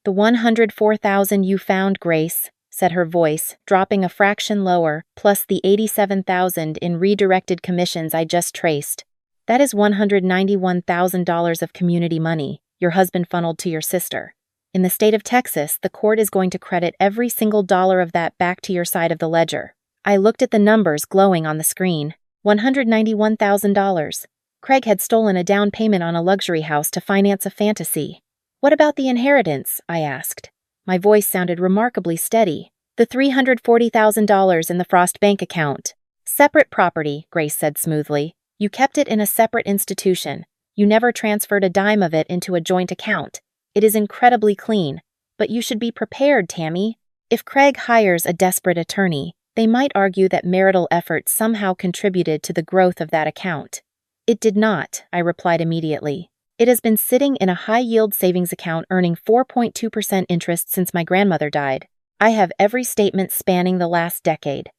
"The $104,000 you found, Grace," said her voice, dropping a fraction lower, plus the $87,000 in redirected commissions I just traced. "That is $191,000 of community money your husband funneled to your sister. In the state of Texas, the court is going to credit every single dollar of that back to your side of the ledger." I looked at the numbers glowing on the screen. $191,000. Craig had stolen a down payment on a luxury house to finance a fantasy. What about the inheritance? I asked. My voice sounded remarkably steady. The $340,000 in the Frost bank account. Separate property, Grace said smoothly. You kept it in a separate institution. You never transferred a dime of it into a joint account. It is incredibly clean. But you should be prepared, Tammy. If Craig hires a desperate attorney, they might argue that marital efforts somehow contributed to the growth of that account. It did not, I replied immediately. It has been sitting in a high-yield savings account earning 4.2% interest since my grandmother died. I have every statement spanning the last decade.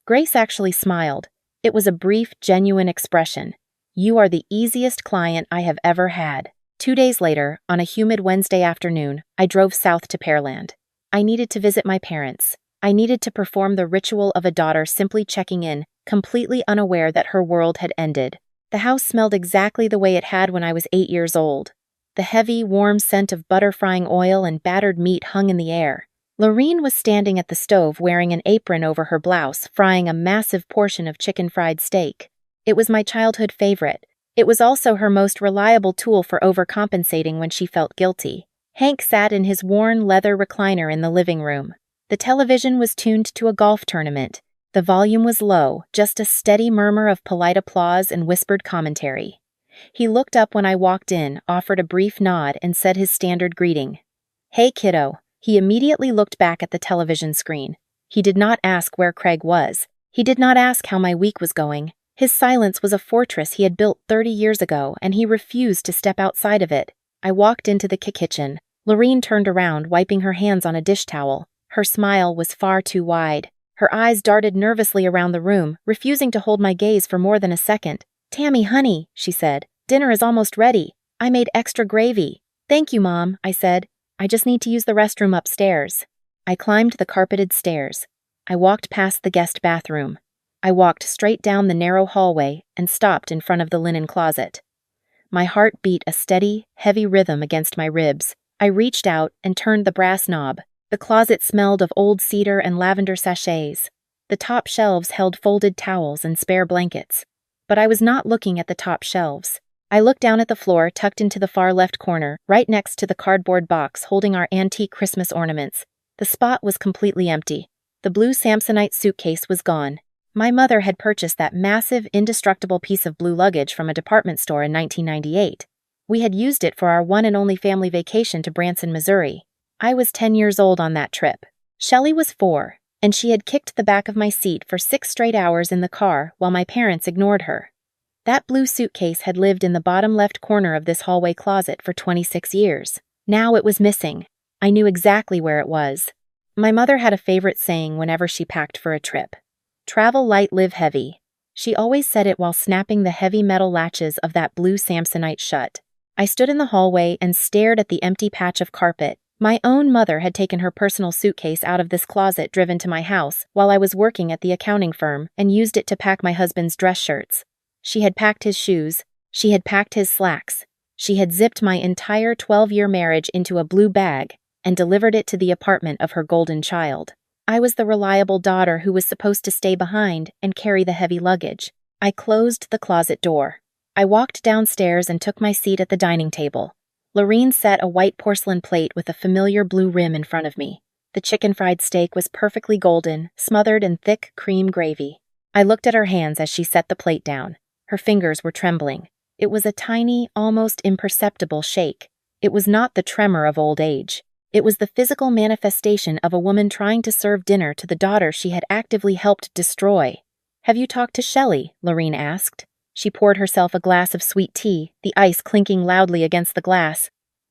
Grace actually smiled. It was a brief, genuine expression. You are the easiest client I have ever had. 2 days later, on a humid Wednesday afternoon, I drove south to Pearland. I needed to visit my parents. I needed to perform the ritual of a daughter simply checking in, completely unaware that her world had ended. The house smelled exactly the way it had when I was 8 years old. The heavy, warm scent of butter frying oil and battered meat hung in the air. Lorene was standing at the stove wearing an apron over her blouse, frying a massive portion of chicken fried steak. It was my childhood favorite. It was also her most reliable tool for overcompensating when she felt guilty. Hank sat in his worn leather recliner in the living room. The television was tuned to a golf tournament. The volume was low, just a steady murmur of polite applause and whispered commentary. He looked up when I walked in, offered a brief nod, and said his standard greeting. Hey, kiddo. He immediately looked back at the television screen. He did not ask where Craig was. He did not ask how my week was going. His silence was a fortress he had built 30 years ago, and he refused to step outside of it. I walked into the kitchen. Lorene turned around, wiping her hands on a dish towel. Her smile was far too wide. Her eyes darted nervously around the room, refusing to hold my gaze for more than a second. Tammy, honey, she said, dinner is almost ready. I made extra gravy. Thank you, Mom, I said. I just need to use the restroom upstairs. I climbed the carpeted stairs. I walked past the guest bathroom. I walked straight down the narrow hallway and stopped in front of the linen closet. My heart beat a steady, heavy rhythm against my ribs. I reached out and turned the brass knob. The closet smelled of old cedar and lavender sachets. The top shelves held folded towels and spare blankets. But I was not looking at the top shelves. I looked down at the floor tucked into the far left corner, right next to the cardboard box holding our antique Christmas ornaments. The spot was completely empty. The blue Samsonite suitcase was gone. My mother had purchased that massive, indestructible piece of blue luggage from a department store in 1998. We had used it for our one and only family vacation to Branson, Missouri. I was 10 years old on that trip. Shelley was 4, and she had kicked the back of my seat for 6 straight hours in the car while my parents ignored her. That blue suitcase had lived in the bottom left corner of this hallway closet for 26 years. Now it was missing. I knew exactly where it was. My mother had a favorite saying whenever she packed for a trip. Travel light, live heavy. She always said it while snapping the heavy metal latches of that blue Samsonite shut. I stood in the hallway and stared at the empty patch of carpet. My own mother had taken her personal suitcase out of this closet driven to my house while I was working at the accounting firm and used it to pack my husband's dress shirts. She had packed his shoes. She had packed his slacks. She had zipped my entire 12-year marriage into a blue bag and delivered it to the apartment of her golden child. I was the reliable daughter who was supposed to stay behind and carry the heavy luggage. I closed the closet door. I walked downstairs and took my seat at the dining table. Lorene set a white porcelain plate with a familiar blue rim in front of me. The chicken fried steak was perfectly golden, smothered in thick cream gravy. I looked at her hands as she set the plate down. Her fingers were trembling. It was a tiny, almost imperceptible shake. It was not the tremor of old age. It was the physical manifestation of a woman trying to serve dinner to the daughter she had actively helped destroy. Have you talked to Shelley? Lorene asked. She poured herself a glass of sweet tea, the ice clinking loudly against the glass.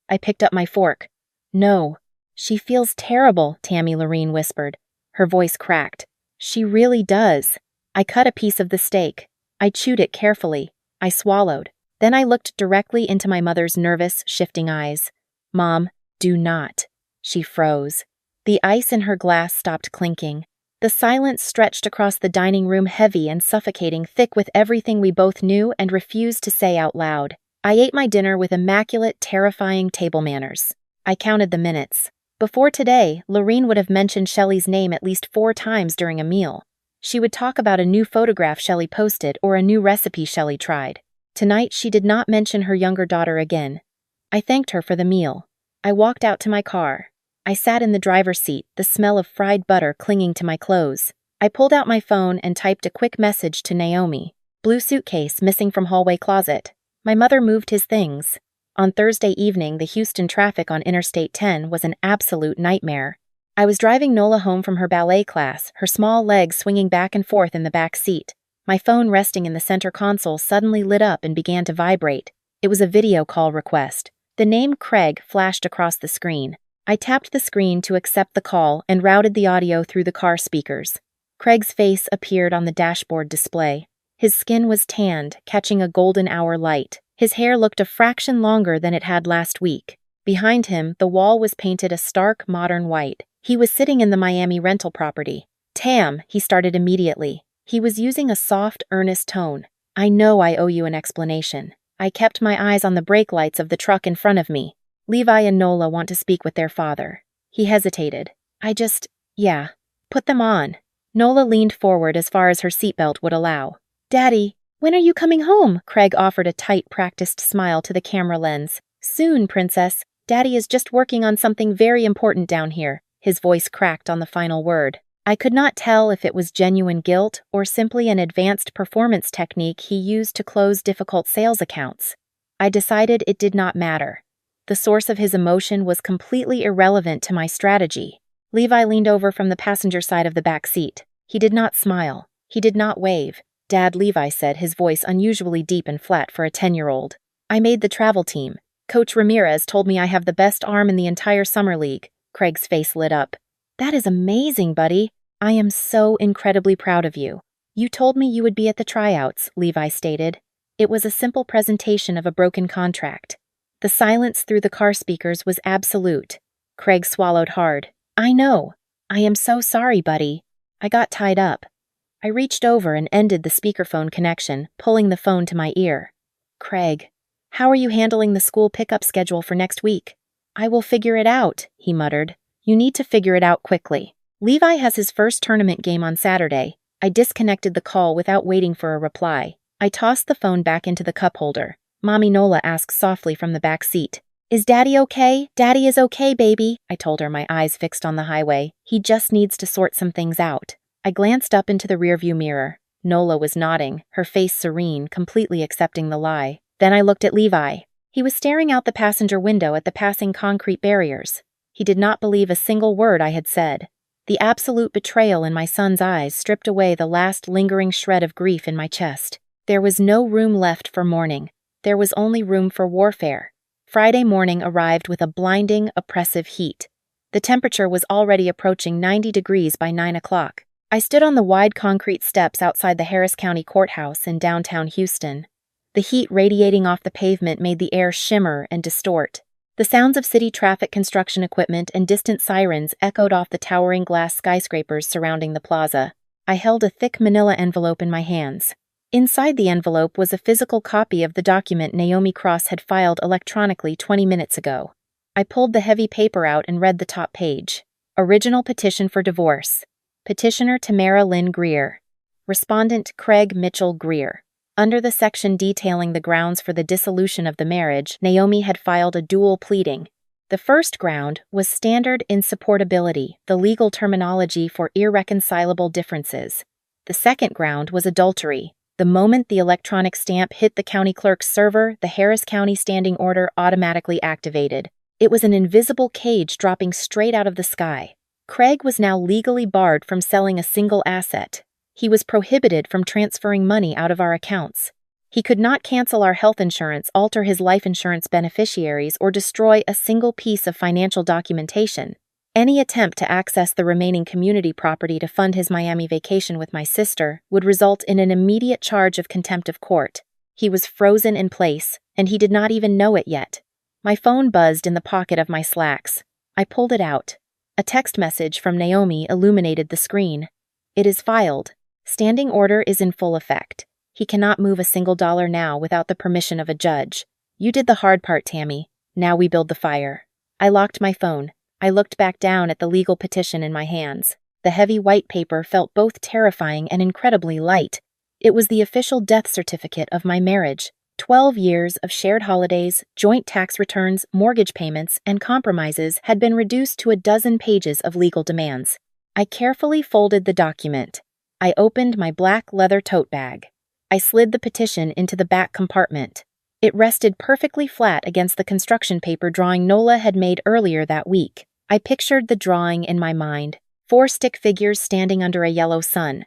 I picked up my fork. No. She feels terrible, Tammy, Lorene whispered. Her voice cracked. She really does. I cut a piece of the steak. I chewed it carefully. I swallowed. Then I looked directly into my mother's nervous, shifting eyes. Mom, do not. She froze. The ice in her glass stopped clinking. The silence stretched across the dining room, heavy and suffocating, thick with everything we both knew and refused to say out loud. I ate my dinner with immaculate, terrifying table manners. I counted the minutes. Before today, Lorene would have mentioned Shelley's name at least 4 times during a meal. She would talk about a new photograph Shelley posted or a new recipe Shelley tried. Tonight she did not mention her younger daughter again. I thanked her for the meal. I walked out to my car. I sat in the driver's seat, the smell of fried butter clinging to my clothes. I pulled out my phone and typed a quick message to Naomi. Blue suitcase missing from hallway closet. My mother moved his things. On Thursday evening, the Houston traffic on Interstate 10 was an absolute nightmare. I was driving Nola home from her ballet class, her small legs swinging back and forth in the back seat. My phone resting in the center console suddenly lit up and began to vibrate. It was a video call request. The name Craig flashed across the screen. I tapped the screen to accept the call and routed the audio through the car speakers. Craig's face appeared on the dashboard display. His skin was tanned, catching a golden hour light. His hair looked a fraction longer than it had last week. Behind him, the wall was painted a stark, modern white. He was sitting in the Miami rental property. Tam, he started immediately. He was using a soft, earnest tone. I know I owe you an explanation. I kept my eyes on the brake lights of the truck in front of me. Levi and Nola want to speak with their father. He hesitated. Yeah. Put them on. Nola leaned forward as far as her seatbelt would allow. Daddy, when are you coming home? Craig offered a tight, practiced smile to the camera lens. Soon, princess. Daddy is just working on something very important down here. His voice cracked on the final word. I could not tell if it was genuine guilt or simply an advanced performance technique he used to close difficult sales accounts. I decided it did not matter. The source of his emotion was completely irrelevant to my strategy. Levi leaned over from the passenger side of the back seat. He did not smile. He did not wave. Dad, Levi said, his voice unusually deep and flat for a 10-year-old. I made the travel team. Coach Ramirez told me I have the best arm in the entire summer league. Craig's face lit up. That is amazing, buddy. I am so incredibly proud of you. You told me you would be at the tryouts, Levi stated. It was a simple presentation of a broken contract. The silence through the car speakers was absolute. Craig swallowed hard. I know. I am so sorry, buddy. I got tied up. I reached over and ended the speakerphone connection, pulling the phone to my ear. Craig, how are you handling the school pickup schedule for next week? I will figure it out, he muttered. You need to figure it out quickly. Levi has his first tournament game on Saturday. I disconnected the call without waiting for a reply. I tossed the phone back into the cup holder. Mommy Nola asked softly from the back seat. Is Daddy okay? Daddy is okay, baby, I told her, my eyes fixed on the highway. He just needs to sort some things out. I glanced up into the rearview mirror. Nola was nodding, her face serene, completely accepting the lie. Then I looked at Levi. He was staring out the passenger window at the passing concrete barriers. He did not believe a single word I had said. The absolute betrayal in my son's eyes stripped away the last lingering shred of grief in my chest. There was no room left for mourning. There was only room for warfare. Friday morning arrived with a blinding, oppressive heat. The temperature was already approaching 90 degrees by 9 o'clock. I stood on the wide concrete steps outside the Harris County Courthouse in downtown Houston. The heat radiating off the pavement made the air shimmer and distort. The sounds of city traffic construction equipment and distant sirens echoed off the towering glass skyscrapers surrounding the plaza. I held a thick manila envelope in my hands. Inside the envelope was a physical copy of the document Naomi Cross had filed electronically 20 minutes ago. I pulled the heavy paper out and read the top page. Original petition for divorce. Petitioner Tamara Lynn Greer. Respondent Craig Mitchell Greer. Under the section detailing the grounds for the dissolution of the marriage, Naomi had filed a dual pleading. The first ground was standard insupportability, the legal terminology for irreconcilable differences. The second ground was adultery. The moment the electronic stamp hit the county clerk's server, the Harris County standing order automatically activated. It was an invisible cage dropping straight out of the sky. Craig was now legally barred from selling a single asset. He was prohibited from transferring money out of our accounts. He could not cancel our health insurance, alter his life insurance beneficiaries, or destroy a single piece of financial documentation. Any attempt to access the remaining community property to fund his Miami vacation with my sister would result in an immediate charge of contempt of court. He was frozen in place, and he did not even know it yet. My phone buzzed in the pocket of my slacks. I pulled it out. A text message from Naomi illuminated the screen. It is filed. Standing order is in full effect. He cannot move a single dollar now without the permission of a judge. You did the hard part, Tammy. Now we build the fire. I locked my phone. I looked back down at the legal petition in my hands. The heavy white paper felt both terrifying and incredibly light. It was the official death certificate of my marriage. 12 years of shared holidays, joint tax returns, mortgage payments, and compromises had been reduced to a dozen pages of legal demands. I carefully folded the document. I opened my black leather tote bag. I slid the petition into the back compartment. It rested perfectly flat against the construction paper drawing Nola had made earlier that week. I pictured the drawing in my mind, 4 stick figures standing under a yellow sun.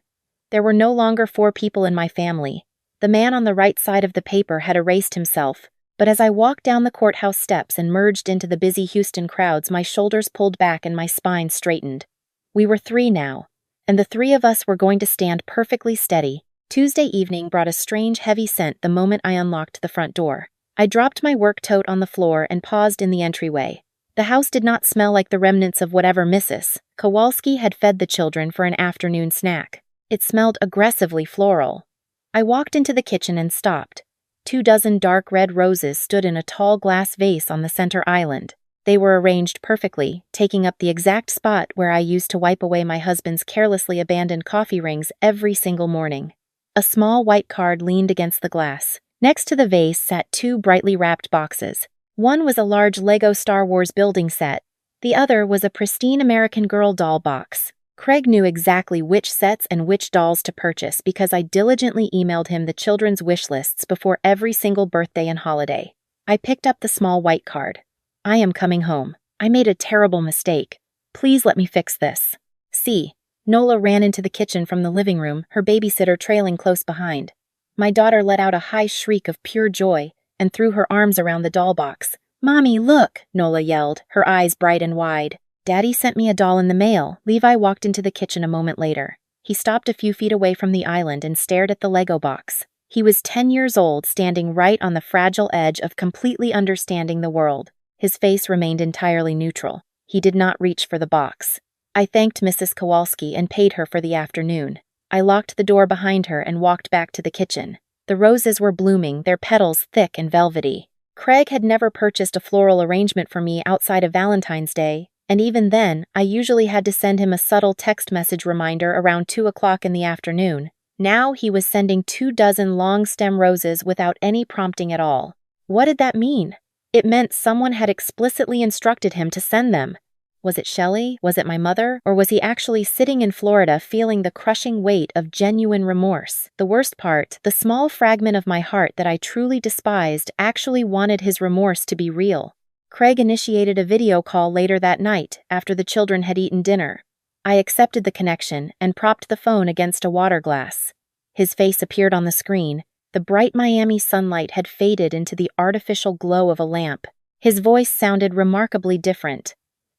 There were no longer 4 people in my family. The man on the right side of the paper had erased himself, but as I walked down the courthouse steps and merged into the busy Houston crowds, my shoulders pulled back and my spine straightened. We were 3 now, and the 3 of us were going to stand perfectly steady. Tuesday evening brought a strange, heavy scent the moment I unlocked the front door. I dropped my work tote on the floor and paused in the entryway. The house did not smell like the remnants of whatever Mrs. Kowalski had fed the children for an afternoon snack. It smelled aggressively floral. I walked into the kitchen and stopped. 2 dozen dark red roses stood in a tall glass vase on the center island. They were arranged perfectly, taking up the exact spot where I used to wipe away my husband's carelessly abandoned coffee rings every single morning. A small white card leaned against the glass. Next to the vase sat 2 brightly wrapped boxes. One was a large Lego Star Wars building set. The other was a pristine American Girl doll box. Craig knew exactly which sets and which dolls to purchase because I diligently emailed him the children's wish lists before every single birthday and holiday. I picked up the small white card. I am coming home. I made a terrible mistake. Please let me fix this. See. Nola ran into the kitchen from the living room, her babysitter trailing close behind. My daughter let out a high shriek of pure joy and threw her arms around the doll box. "Mommy, look!" Nola yelled, her eyes bright and wide. "Daddy sent me a doll in the mail." Levi walked into the kitchen a moment later. He stopped a few feet away from the island and stared at the Lego box. He was 10 years old, standing right on the fragile edge of completely understanding the world. His face remained entirely neutral. He did not reach for the box. I thanked Mrs. Kowalski and paid her for the afternoon. I locked the door behind her and walked back to the kitchen. The roses were blooming, their petals thick and velvety. Craig had never purchased a floral arrangement for me outside of Valentine's Day, and even then, I usually had to send him a subtle text message reminder around 2 o'clock in the afternoon. Now he was sending 2 dozen long-stem roses without any prompting at all. What did that mean? It meant someone had explicitly instructed him to send them. Was it Shelley? Was it my mother? Or was he actually sitting in Florida feeling the crushing weight of genuine remorse? The worst part, the small fragment of my heart that I truly despised actually wanted his remorse to be real. Craig initiated a video call later that night, after the children had eaten dinner. I accepted the connection and propped the phone against a water glass. His face appeared on the screen. The bright Miami sunlight had faded into the artificial glow of a lamp. His voice sounded remarkably different.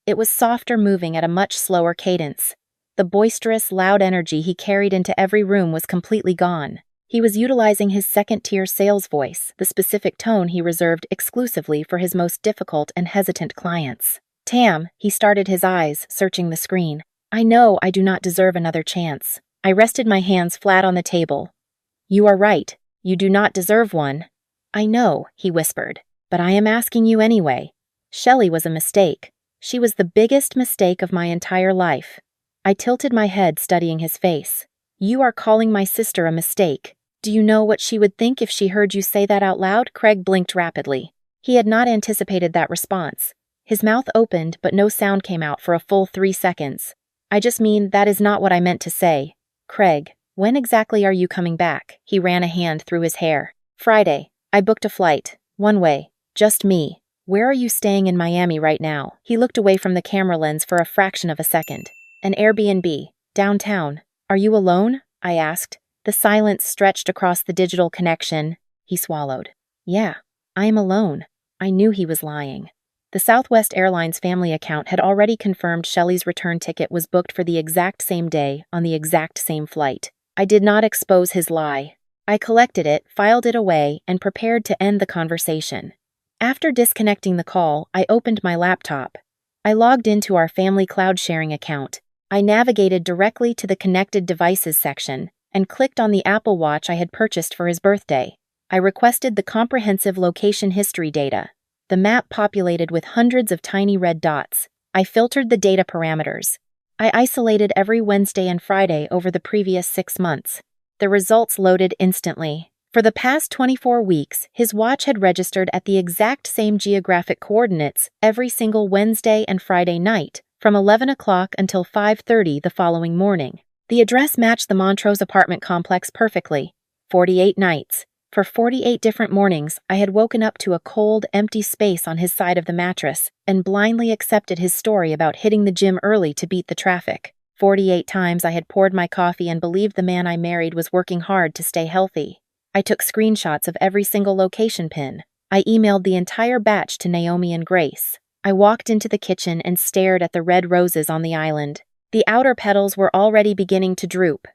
It was softer, moving at a much slower cadence. The boisterous, loud energy he carried into every room was completely gone. He was utilizing his second-tier sales voice, the specific tone he reserved exclusively for his most difficult and hesitant clients. "Tam," he started, his eyes searching the screen. "I know I do not deserve another chance." I rested my hands flat on the table. "You are right. You do not deserve one." "I know," he whispered, "but I am asking you anyway." Shelley was a mistake. She was the biggest mistake of my entire life. I tilted my head, studying his face. "You are calling my sister a mistake. Do you know what she would think if she heard you say that out loud?" Craig blinked rapidly. He had not anticipated that response. His mouth opened, but no sound came out for a full 3 seconds. "I just mean, that is not what I meant to say." "Craig, when exactly are you coming back?" He ran a hand through his hair. "Friday. I booked a flight. One way. Just me." "Where are you staying in Miami right now?" He looked away from the camera lens for a fraction of a second. "An Airbnb. Downtown." "Are you alone?" I asked. The silence stretched across the digital connection. He swallowed. "Yeah, I am alone." I knew he was lying. The Southwest Airlines family account had already confirmed Shelley's return ticket was booked for the exact same day, on the exact same flight. I did not expose his lie. I collected it, filed it away, and prepared to end the conversation. After disconnecting the call, I opened my laptop. I logged into our family cloud sharing account. I navigated directly to the connected devices section and clicked on the Apple Watch I had purchased for his birthday. I requested the comprehensive location history data. The map populated with hundreds of tiny red dots. I filtered the data parameters. I isolated every Wednesday and Friday over the previous 6 months. The results loaded instantly. For the past 24 weeks, his watch had registered at the exact same geographic coordinates every single Wednesday and Friday night, from 11 o'clock until 5:30 the following morning. The address matched the Montrose apartment complex perfectly. 48 nights. For 48 different mornings, I had woken up to a cold, empty space on his side of the mattress and blindly accepted his story about hitting the gym early to beat the traffic. 48 times I had poured my coffee and believed the man I married was working hard to stay healthy. I took screenshots of every single location pin. I emailed the entire batch to Naomi and Grace. I walked into the kitchen and stared at the red roses on the island. The outer petals were already beginning to droop.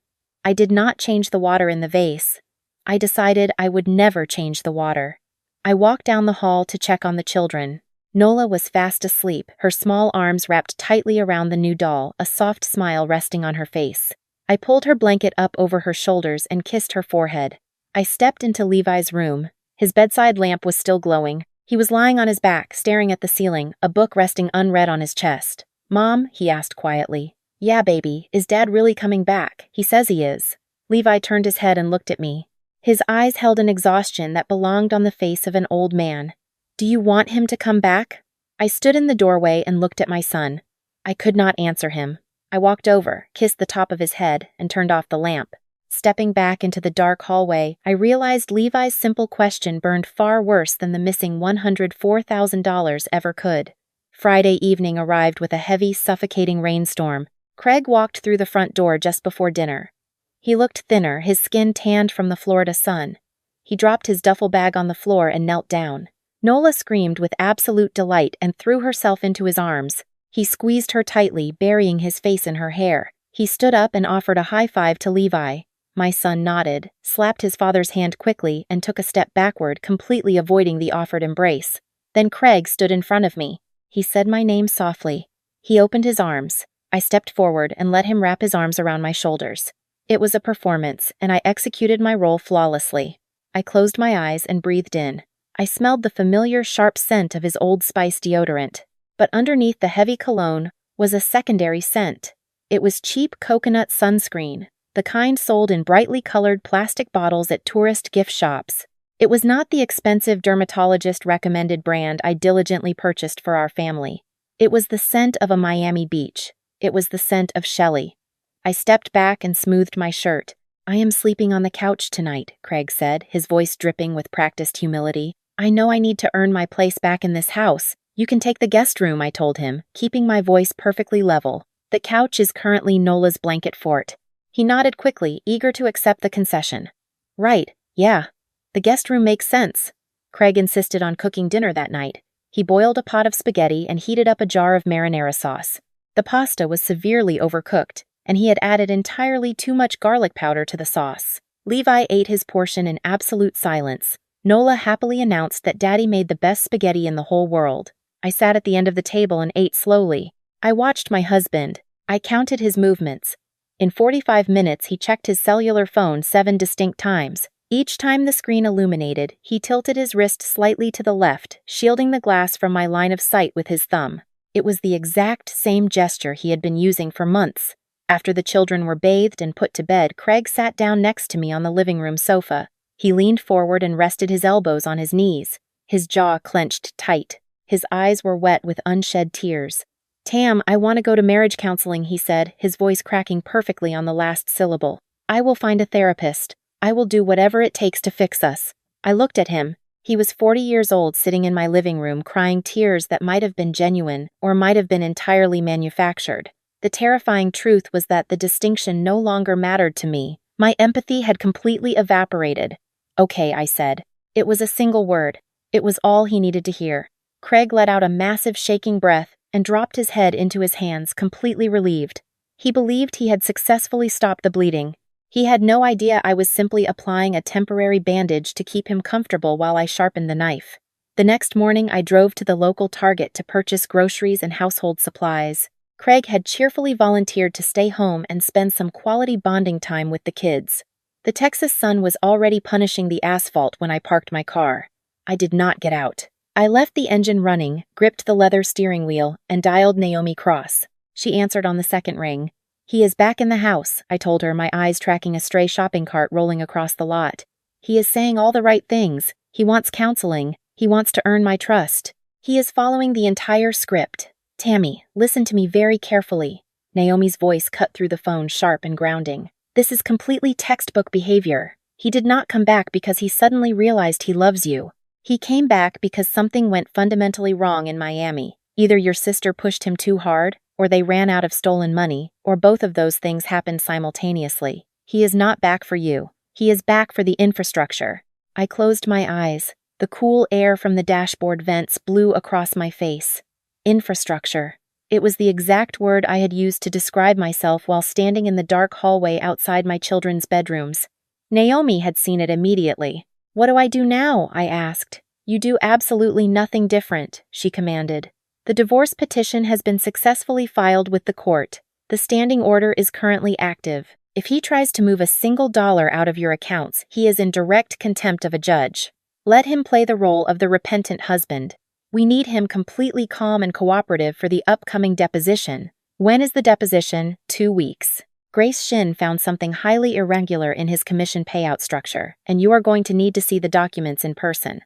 I did not change the water in the vase. I decided I would never change the water. I walked down the hall to check on the children. Nola was fast asleep, her small arms wrapped tightly around the new doll, a soft smile resting on her face. I pulled her blanket up over her shoulders and kissed her forehead. I stepped into Levi's room. His bedside lamp was still glowing. He was lying on his back, staring at the ceiling, a book resting unread on his chest. "Mom?" he asked quietly. "Yeah, baby. Is Dad really coming back? He says he is." Levi turned his head and looked at me. His eyes held an exhaustion that belonged on the face of an old man. "Do you want him to come back?" I stood in the doorway and looked at my son. I could not answer him. I walked over, kissed the top of his head, and turned off the lamp. Stepping back into the dark hallway, I realized Levi's simple question burned far worse than the missing $104,000 ever could. Friday evening arrived with a heavy, suffocating rainstorm. Craig walked through the front door just before dinner. He looked thinner, his skin tanned from the Florida sun. He dropped his duffel bag on the floor and knelt down. Nola screamed with absolute delight and threw herself into his arms. He squeezed her tightly, burying his face in her hair. He stood up and offered a high five to Levi. My son nodded, slapped his father's hand quickly, and took a step backward, completely avoiding the offered embrace. Then Craig stood in front of me. He said my name softly. He opened his arms. I stepped forward and let him wrap his arms around my shoulders. It was a performance, and I executed my role flawlessly. I closed my eyes and breathed in. I smelled the familiar sharp scent of his Old Spice deodorant. But underneath the heavy cologne was a secondary scent. It was cheap coconut sunscreen, the kind sold in brightly colored plastic bottles at tourist gift shops. It was not the expensive dermatologist-recommended brand I diligently purchased for our family. It was the scent of a Miami beach. It was the scent of Shelley. I stepped back and smoothed my shirt. "I am sleeping on the couch tonight," Craig said, his voice dripping with practiced humility. "I know I need to earn my place back in this house. You can take the guest room," I told him, keeping my voice perfectly level. "The couch is currently Nola's blanket fort." He nodded quickly, eager to accept the concession. "Right, yeah. The guest room makes sense." Craig insisted on cooking dinner that night. He boiled a pot of spaghetti and heated up a jar of marinara sauce. The pasta was severely overcooked, and he had added entirely too much garlic powder to the sauce. Levi ate his portion in absolute silence. Nola happily announced that Daddy made the best spaghetti in the whole world. I sat at the end of the table and ate slowly. I watched my husband. I counted his movements. In 45 minutes, he checked his cellular phone 7 distinct times. Each time the screen illuminated, he tilted his wrist slightly to the left, shielding the glass from my line of sight with his thumb. It was the exact same gesture he had been using for months. After the children were bathed and put to bed, Craig sat down next to me on the living room sofa. He leaned forward and rested his elbows on his knees. His jaw clenched tight. His eyes were wet with unshed tears. "Tam, I want to go to marriage counseling," he said, his voice cracking perfectly on the last syllable. "I will find a therapist. I will do whatever it takes to fix us." I looked at him. He was 40 years old, sitting in my living room, crying tears that might have been genuine or might have been entirely manufactured. The terrifying truth was that the distinction no longer mattered to me. My empathy had completely evaporated. "Okay," I said. It was a single word. It was all he needed to hear. Craig let out a massive shaking breath and dropped his head into his hands, completely relieved. He believed he had successfully stopped the bleeding. He had no idea I was simply applying a temporary bandage to keep him comfortable while I sharpened the knife. The next morning, I drove to the local Target to purchase groceries and household supplies. Craig had cheerfully volunteered to stay home and spend some quality bonding time with the kids. The Texas sun was already punishing the asphalt when I parked my car. I did not get out. I left the engine running, gripped the leather steering wheel, and dialed Naomi Cross. she answered on the second ring. He is back in the house, I told her, my eyes tracking a stray shopping cart rolling across the lot. He is saying all the right things. He wants counseling. He wants to earn my trust. He is following the entire script. Tammy, listen to me very carefully. Naomi's voice cut through the phone, sharp and grounding. This is completely textbook behavior. He did not come back because he suddenly realized he loves you. He came back because something went fundamentally wrong in Miami. Either your sister pushed him too hard, or they ran out of stolen money, or both of those things happened simultaneously. He is not back for you. He is back for the infrastructure. I closed my eyes. The cool air from the dashboard vents blew across my face. Infrastructure. It was the exact word I had used to describe myself while standing in the dark hallway outside my children's bedrooms. Naomi had seen it immediately. What do I do now? I asked. You do absolutely nothing different, she commanded. The divorce petition has been successfully filed with the court. The standing order is currently active. If he tries to move a single dollar out of your accounts, he is in direct contempt of a judge. Let him play the role of the repentant husband. We need him completely calm and cooperative for the upcoming deposition. When is the deposition? 2 weeks. Grace Shin found something highly irregular in his commission payout structure, and you are going to need to see the documents in person.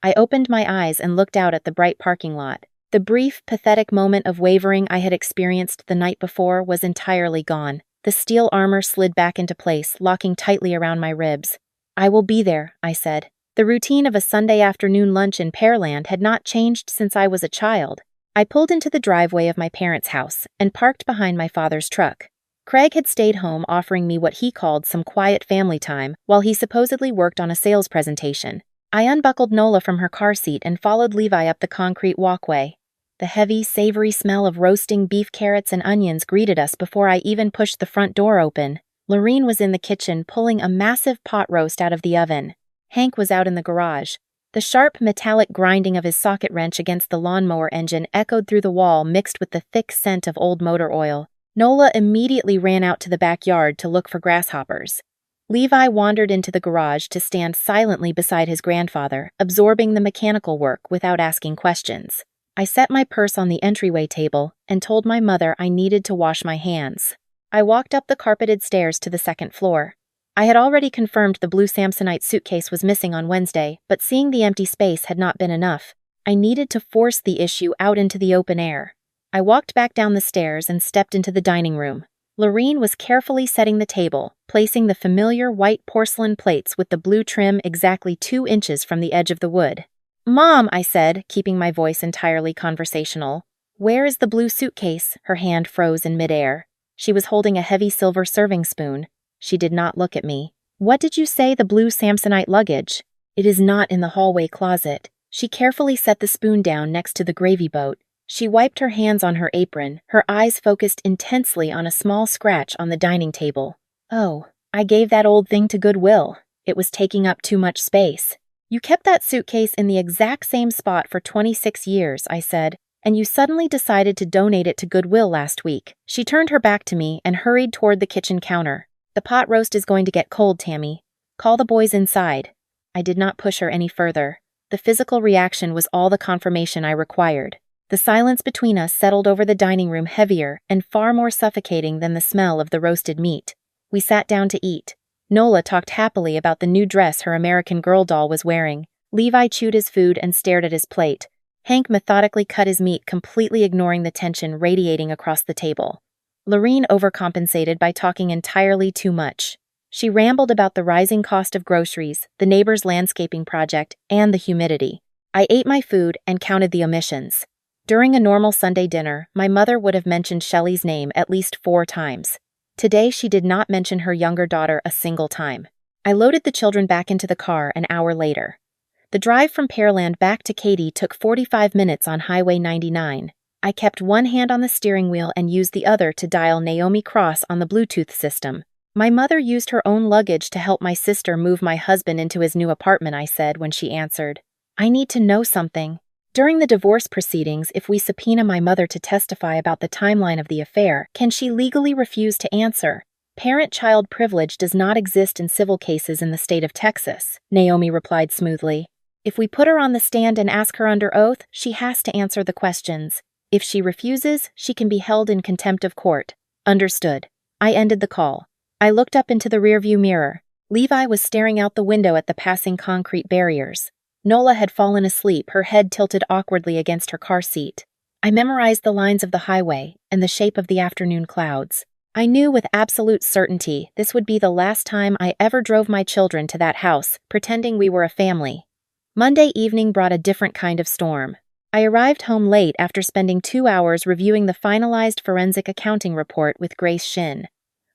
I opened my eyes and looked out at the bright parking lot. The brief, pathetic moment of wavering I had experienced the night before was entirely gone. The steel armor slid back into place, locking tightly around my ribs. I will be there, I said. The routine of a Sunday afternoon lunch in Pearland had not changed since I was a child. I pulled into the driveway of my parents' house and parked behind my father's truck. Craig had stayed home, offering me what he called some quiet family time while he supposedly worked on a sales presentation. I unbuckled Nola from her car seat and followed Levi up the concrete walkway. The heavy, savory smell of roasting beef, carrots, and onions greeted us before I even pushed the front door open. Lorene was in the kitchen pulling a massive pot roast out of the oven. Hank was out in the garage. The sharp, metallic grinding of his socket wrench against the lawnmower engine echoed through the wall, mixed with the thick scent of old motor oil. Nola immediately ran out to the backyard to look for grasshoppers. Levi wandered into the garage to stand silently beside his grandfather, absorbing the mechanical work without asking questions. I set my purse on the entryway table and told my mother I needed to wash my hands. I walked up the carpeted stairs to the second floor. I had already confirmed the blue Samsonite suitcase was missing on Wednesday, but seeing the empty space had not been enough. I needed to force the issue out into the open air. I walked back down the stairs and stepped into the dining room. Lorene was carefully setting the table, placing the familiar white porcelain plates with the blue trim exactly 2 inches from the edge of the wood. "Mom," I said, keeping my voice entirely conversational. "Where is the blue suitcase?" Her hand froze in midair. She was holding a heavy silver serving spoon. She did not look at me. "What did you say, the blue Samsonite luggage?" "It is not in the hallway closet." She carefully set the spoon down next to the gravy boat. She wiped her hands on her apron, her eyes focused intensely on a small scratch on the dining table. "Oh, I gave that old thing to Goodwill. It was taking up too much space." "You kept that suitcase in the exact same spot for 26 years, I said, "and you suddenly decided to donate it to Goodwill last week." She turned her back to me and hurried toward the kitchen counter. "The pot roast is going to get cold, Tammy. Call the boys inside." I did not push her any further. The physical reaction was all the confirmation I required. The silence between us settled over the dining room, heavier and far more suffocating than the smell of the roasted meat. We sat down to eat. Nola talked happily about the new dress her American Girl doll was wearing. Levi chewed his food and stared at his plate. Hank methodically cut his meat, completely ignoring the tension radiating across the table. Lorene overcompensated by talking entirely too much. She rambled about the rising cost of groceries, the neighbor's landscaping project, and the humidity. I ate my food and counted the omissions. During a normal Sunday dinner, my mother would have mentioned Shelley's name at least 4 times. Today, she did not mention her younger daughter a single time. I loaded the children back into the car an hour later. The drive from Pearland back to Katy took 45 minutes on Highway 99. I kept one hand on the steering wheel and used the other to dial Naomi Cross on the Bluetooth system. "My mother used her own luggage to help my sister move my husband into his new apartment," I said when she answered. "I need to know something. During the divorce proceedings, if we subpoena my mother to testify about the timeline of the affair, can she legally refuse to answer?" "Parent-child privilege does not exist in civil cases in the state of Texas," Naomi replied smoothly. "If we put her on the stand and ask her under oath, she has to answer the questions. If she refuses, she can be held in contempt of court. Understood. I ended the call. I looked up into the rearview mirror. Levi was staring out the window at the passing concrete barriers. Nola had fallen asleep, her head tilted awkwardly against her car seat. I memorized the lines of the highway and the shape of the afternoon clouds. I knew with absolute certainty this would be the last time I ever drove my children to that house, pretending we were a family. Monday evening brought a different kind of storm. I arrived home late after spending 2 hours reviewing the finalized forensic accounting report with Grace Shin.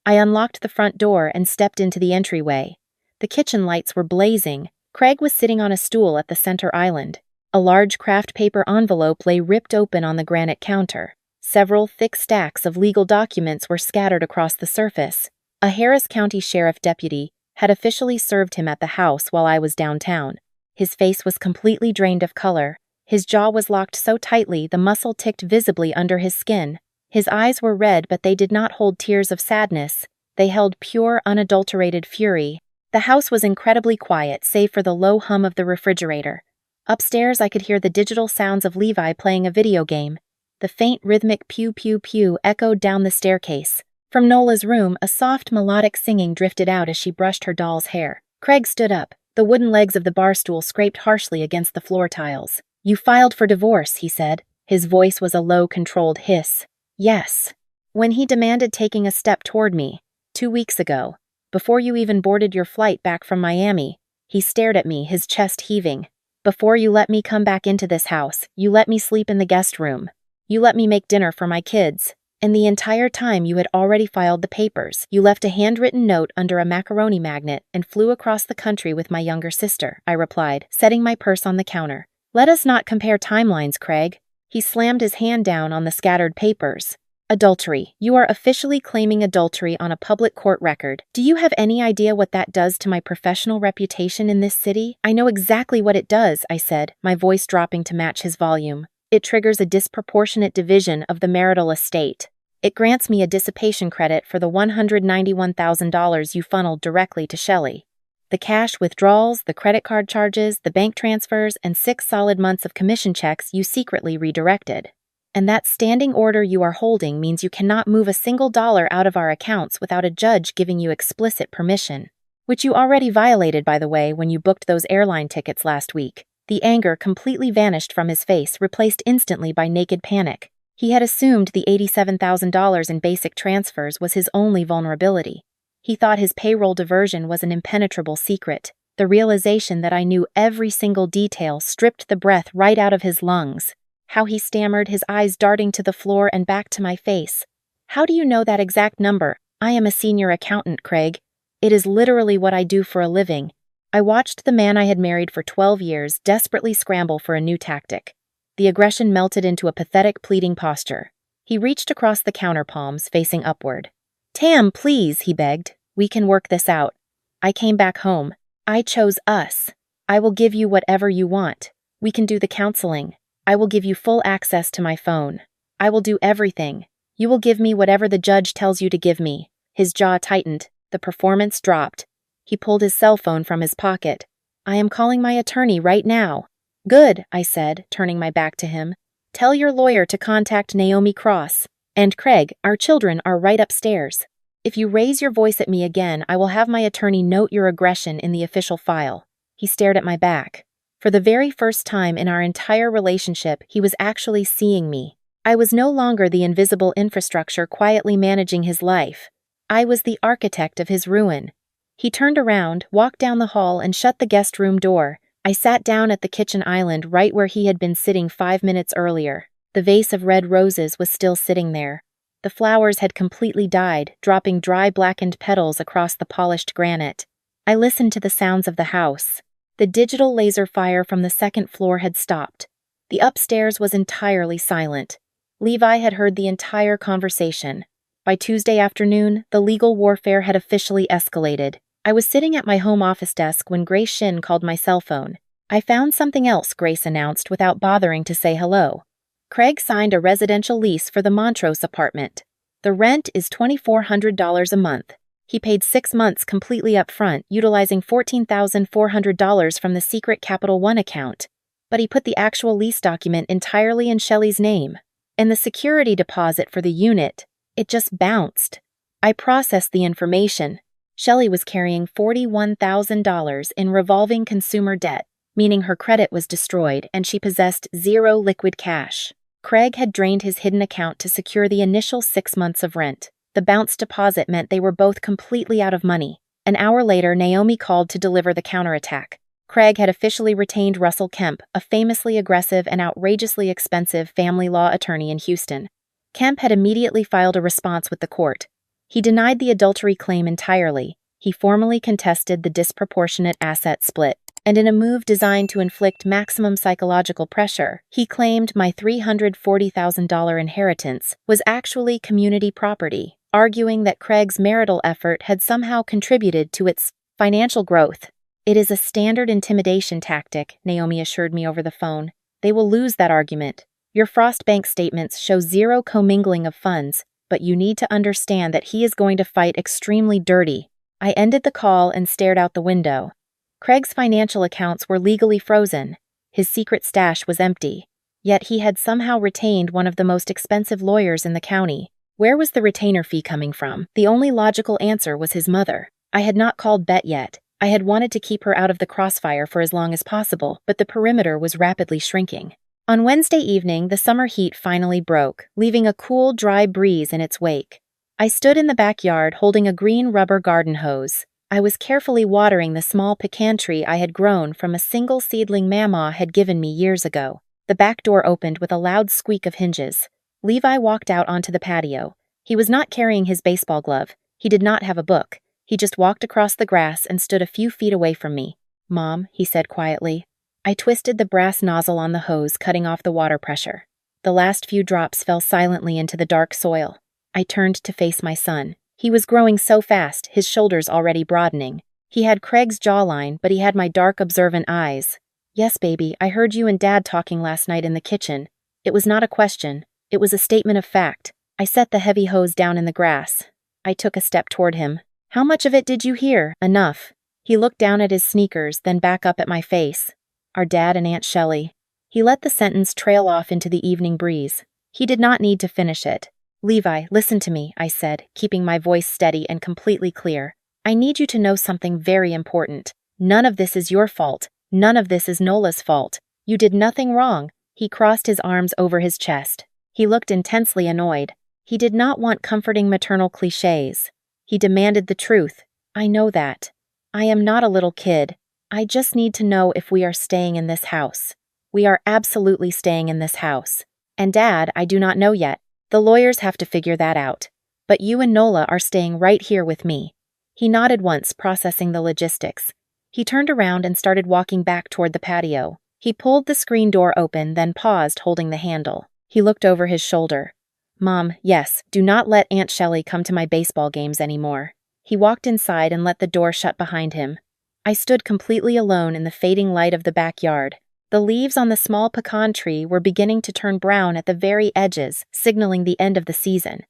I unlocked the front door and stepped into the entryway. The kitchen lights were blazing. Craig was sitting on a stool at the center island. A large craft paper envelope lay ripped open on the granite counter. Several thick stacks of legal documents were scattered across the surface. A Harris County Sheriff deputy had officially served him at the house while I was downtown. His face was completely drained of color. His jaw was locked so tightly the muscle ticked visibly under his skin. His eyes were red, but they did not hold tears of sadness. They held pure, unadulterated fury. The house was incredibly quiet, save for the low hum of the refrigerator. Upstairs, I could hear the digital sounds of Levi playing a video game. The faint rhythmic pew-pew-pew echoed down the staircase. From Nola's room, a soft melodic singing drifted out as she brushed her doll's hair. Craig stood up. The wooden legs of the bar stool scraped harshly against the floor tiles. "You filed for divorce," he said. His voice was a low, controlled hiss. "Yes." "When he demanded taking a step toward me, 2 weeks ago, before you even boarded your flight back from Miami, he stared at me, his chest heaving. Before you let me come back into this house, you let me sleep in the guest room. You let me make dinner for my kids. And the entire time you had already filed the papers. You left a handwritten note under a macaroni magnet and flew across the country with my younger sister," I replied, setting my purse on the counter. "Let us not compare timelines, Craig." He slammed his hand down on the scattered papers. "Adultery. You are officially claiming adultery on a public court record. Do you have any idea what that does to my professional reputation in this city?" "I know exactly what it does," I said, my voice dropping to match his volume. "It triggers a disproportionate division of the marital estate. It grants me a dissipation credit for the $191,000 you funneled directly to Shelley. The cash withdrawals, the credit card charges, the bank transfers, and 6 solid months of commission checks you secretly redirected. And that standing order you are holding means you cannot move a single dollar out of our accounts without a judge giving you explicit permission. Which you already violated, by the way, when you booked those airline tickets last week." The anger completely vanished from his face, replaced instantly by naked panic. He had assumed the $87,000 in basic transfers was his only vulnerability. He thought his payroll diversion was an impenetrable secret. The realization that I knew every single detail stripped the breath right out of his lungs. How he stammered, his eyes darting to the floor and back to my face. "How do you know that exact number?" "I am a senior accountant, Craig. It is literally what I do for a living." I watched the man I had married for 12 years desperately scramble for a new tactic. The aggression melted into a pathetic, pleading posture. He reached across the counter, palms facing upward. "Tam, please," he begged. "We can work this out. I came back home. I chose us. I will give you whatever you want. We can do the counseling. I will give you full access to my phone. I will do everything. You will give me whatever the judge tells you to give me." His jaw tightened. The performance dropped. He pulled his cell phone from his pocket. "I am calling my attorney right now." "Good," I said, turning my back to him. "Tell your lawyer to contact Naomi Cross. And Craig, our children are right upstairs. If you raise your voice at me again, I will have my attorney note your aggression in the official file." He stared at my back. For the very first time in our entire relationship, he was actually seeing me. I was no longer the invisible infrastructure quietly managing his life. I was the architect of his ruin. He turned around, walked down the hall, and shut the guest room door. I sat down at the kitchen island right where he had been sitting 5 minutes earlier. The vase of red roses was still sitting there. The flowers had completely died, dropping dry blackened petals across the polished granite. I listened to the sounds of the house. The digital laser fire from the second floor had stopped. The upstairs was entirely silent. Levi had heard the entire conversation. By Tuesday afternoon, the legal warfare had officially escalated. I was sitting at my home office desk when Grace Shin called my cell phone. "I found something else," Grace announced without bothering to say hello. "Craig signed a residential lease for the Montrose apartment. The rent is $2,400 a month. He paid 6 months completely up front, utilizing $14,400 from the secret Capital One account. But he put the actual lease document entirely in Shelley's name. And the security deposit for the unit, it just bounced. I processed the information. Shelley was carrying $41,000 in revolving consumer debt, meaning her credit was destroyed and she possessed zero liquid cash. Craig had drained his hidden account to secure the initial 6 months of rent. The bounced deposit meant they were both completely out of money. An hour later, Naomi called to deliver the counterattack. Craig had officially retained Russell Kemp, a famously aggressive and outrageously expensive family law attorney in Houston. Kemp had immediately filed a response with the court. He denied the adultery claim entirely. He formally contested the disproportionate asset split, and in a move designed to inflict maximum psychological pressure, he claimed my $340,000 inheritance was actually community property, arguing that Craig's marital effort had somehow contributed to its financial growth. "It is a standard intimidation tactic," Naomi assured me over the phone. "They will lose that argument. Your Frost Bank statements show zero commingling of funds, but you need to understand that he is going to fight extremely dirty." I ended the call and stared out the window. Craig's financial accounts were legally frozen. His secret stash was empty. Yet he had somehow retained one of the most expensive lawyers in the county. Where was the retainer fee coming from? The only logical answer was his mother. I had not called Bet yet. I had wanted to keep her out of the crossfire for as long as possible, but the perimeter was rapidly shrinking. On Wednesday evening, the summer heat finally broke, leaving a cool, dry breeze in its wake. I stood in the backyard holding a green rubber garden hose. I was carefully watering the small pecan tree I had grown from a single seedling Mama had given me years ago. The back door opened with a loud squeak of hinges. Levi walked out onto the patio. He was not carrying his baseball glove. He did not have a book. He just walked across the grass and stood a few feet away from me. "Mom," he said quietly. I twisted the brass nozzle on the hose, cutting off the water pressure. The last few drops fell silently into the dark soil. I turned to face my son. He was growing so fast, his shoulders already broadening. He had Craig's jawline, but he had my dark, observant eyes. "Yes, baby, I heard you and Dad talking last night in the kitchen." It was not a question. It was a statement of fact. I set the heavy hose down in the grass. I took a step toward him. "How much of it did you hear?" "Enough." He looked down at his sneakers, then back up at my face. "Our dad and Aunt Shelley." He let the sentence trail off into the evening breeze. He did not need to finish it. "Levi, listen to me," I said, keeping my voice steady and completely clear. "I need you to know something very important. None of this is your fault. None of this is Nola's fault. You did nothing wrong." He crossed his arms over his chest. He looked intensely annoyed. He did not want comforting maternal cliches. He demanded the truth. "I know that. I am not a little kid. I just need to know if we are staying in this house." "We are absolutely staying in this house. And Dad, I do not know yet. The lawyers have to figure that out. But you and Nola are staying right here with me." He nodded once, processing the logistics. He turned around and started walking back toward the patio. He pulled the screen door open, then paused, holding the handle. He looked over his shoulder. "Mom, yes, do not let Aunt Shelley come to my baseball games anymore." He walked inside and let the door shut behind him. I stood completely alone in the fading light of the backyard. The leaves on the small pecan tree were beginning to turn brown at the very edges, signaling the end of the season.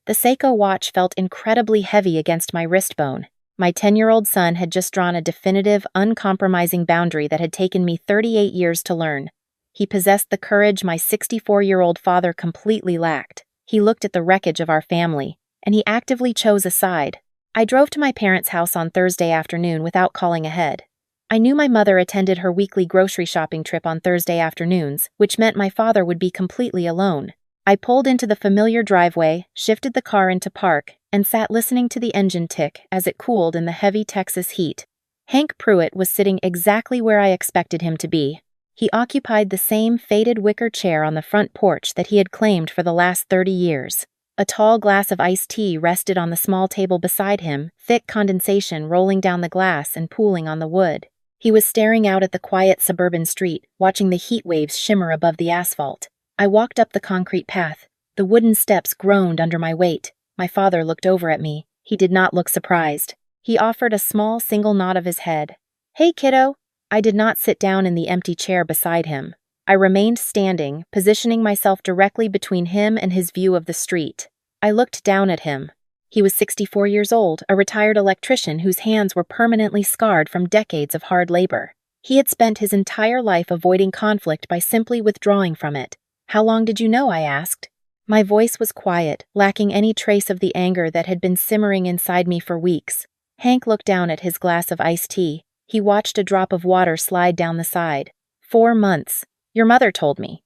The Seiko watch felt incredibly heavy against my wrist bone. My 10-year-old son had just drawn a definitive, uncompromising boundary that had taken me 38 years to learn. He possessed the courage my 64-year-old father completely lacked. He looked at the wreckage of our family, and he actively chose a side. I drove to my parents' house on Thursday afternoon without calling ahead. I knew my mother attended her weekly grocery shopping trip on Thursday afternoons, which meant my father would be completely alone. I pulled into the familiar driveway, shifted the car into park, and sat listening to the engine tick as it cooled in the heavy Texas heat. Hank Pruitt was sitting exactly where I expected him to be. He occupied the same faded wicker chair on the front porch that he had claimed for the last 30 years. A tall glass of iced tea rested on the small table beside him, thick condensation rolling down the glass and pooling on the wood. He was staring out at the quiet suburban street, watching the heat waves shimmer above the asphalt. I walked up the concrete path. The wooden steps groaned under my weight. My father looked over at me. He did not look surprised. He offered a small single nod of his head. "Hey, kiddo." I did not sit down in the empty chair beside him. I remained standing, positioning myself directly between him and his view of the street. I looked down at him. He was 64 years old, a retired electrician whose hands were permanently scarred from decades of hard labor. He had spent his entire life avoiding conflict by simply withdrawing from it. How long did you know? I asked. My voice was quiet, lacking any trace of the anger that had been simmering inside me for weeks. Hank looked down at his glass of iced tea. He watched a drop of water slide down the side. 4 months. Your mother told me.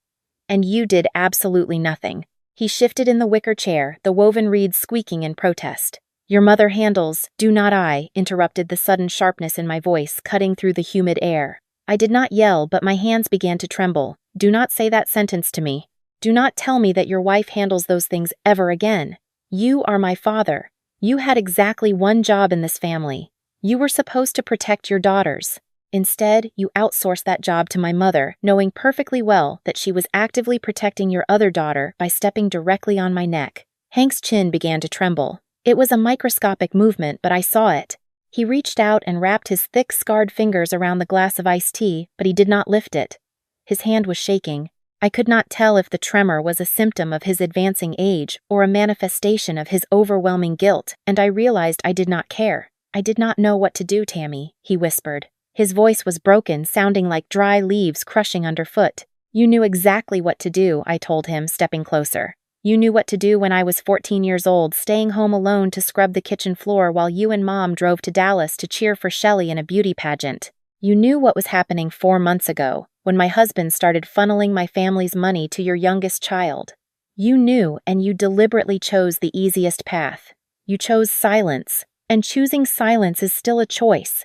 And you did absolutely nothing. He shifted in the wicker chair, the woven reeds squeaking in protest. Your mother handles, do not I, interrupted the sudden sharpness in my voice, cutting through the humid air. I did not yell, but my hands began to tremble. Do not say that sentence to me. Do not tell me that your wife handles those things ever again. You are my father. You had exactly one job in this family. You were supposed to protect your daughters. Instead, you outsourced that job to my mother, knowing perfectly well that she was actively protecting your other daughter by stepping directly on my neck. Hank's chin began to tremble. It was a microscopic movement, but I saw it. He reached out and wrapped his thick, scarred fingers around the glass of iced tea, but he did not lift it. His hand was shaking. I could not tell if the tremor was a symptom of his advancing age or a manifestation of his overwhelming guilt, and I realized I did not care. I did not know what to do, Tammy, he whispered. His voice was broken, sounding like dry leaves crushing underfoot. You knew exactly what to do, I told him, stepping closer. You knew what to do when I was 14 years old, staying home alone to scrub the kitchen floor while you and Mom drove to Dallas to cheer for Shelley in a beauty pageant. You knew what was happening 4 months ago, when my husband started funneling my family's money to your youngest child. You knew, and you deliberately chose the easiest path. You chose silence, and choosing silence is still a choice.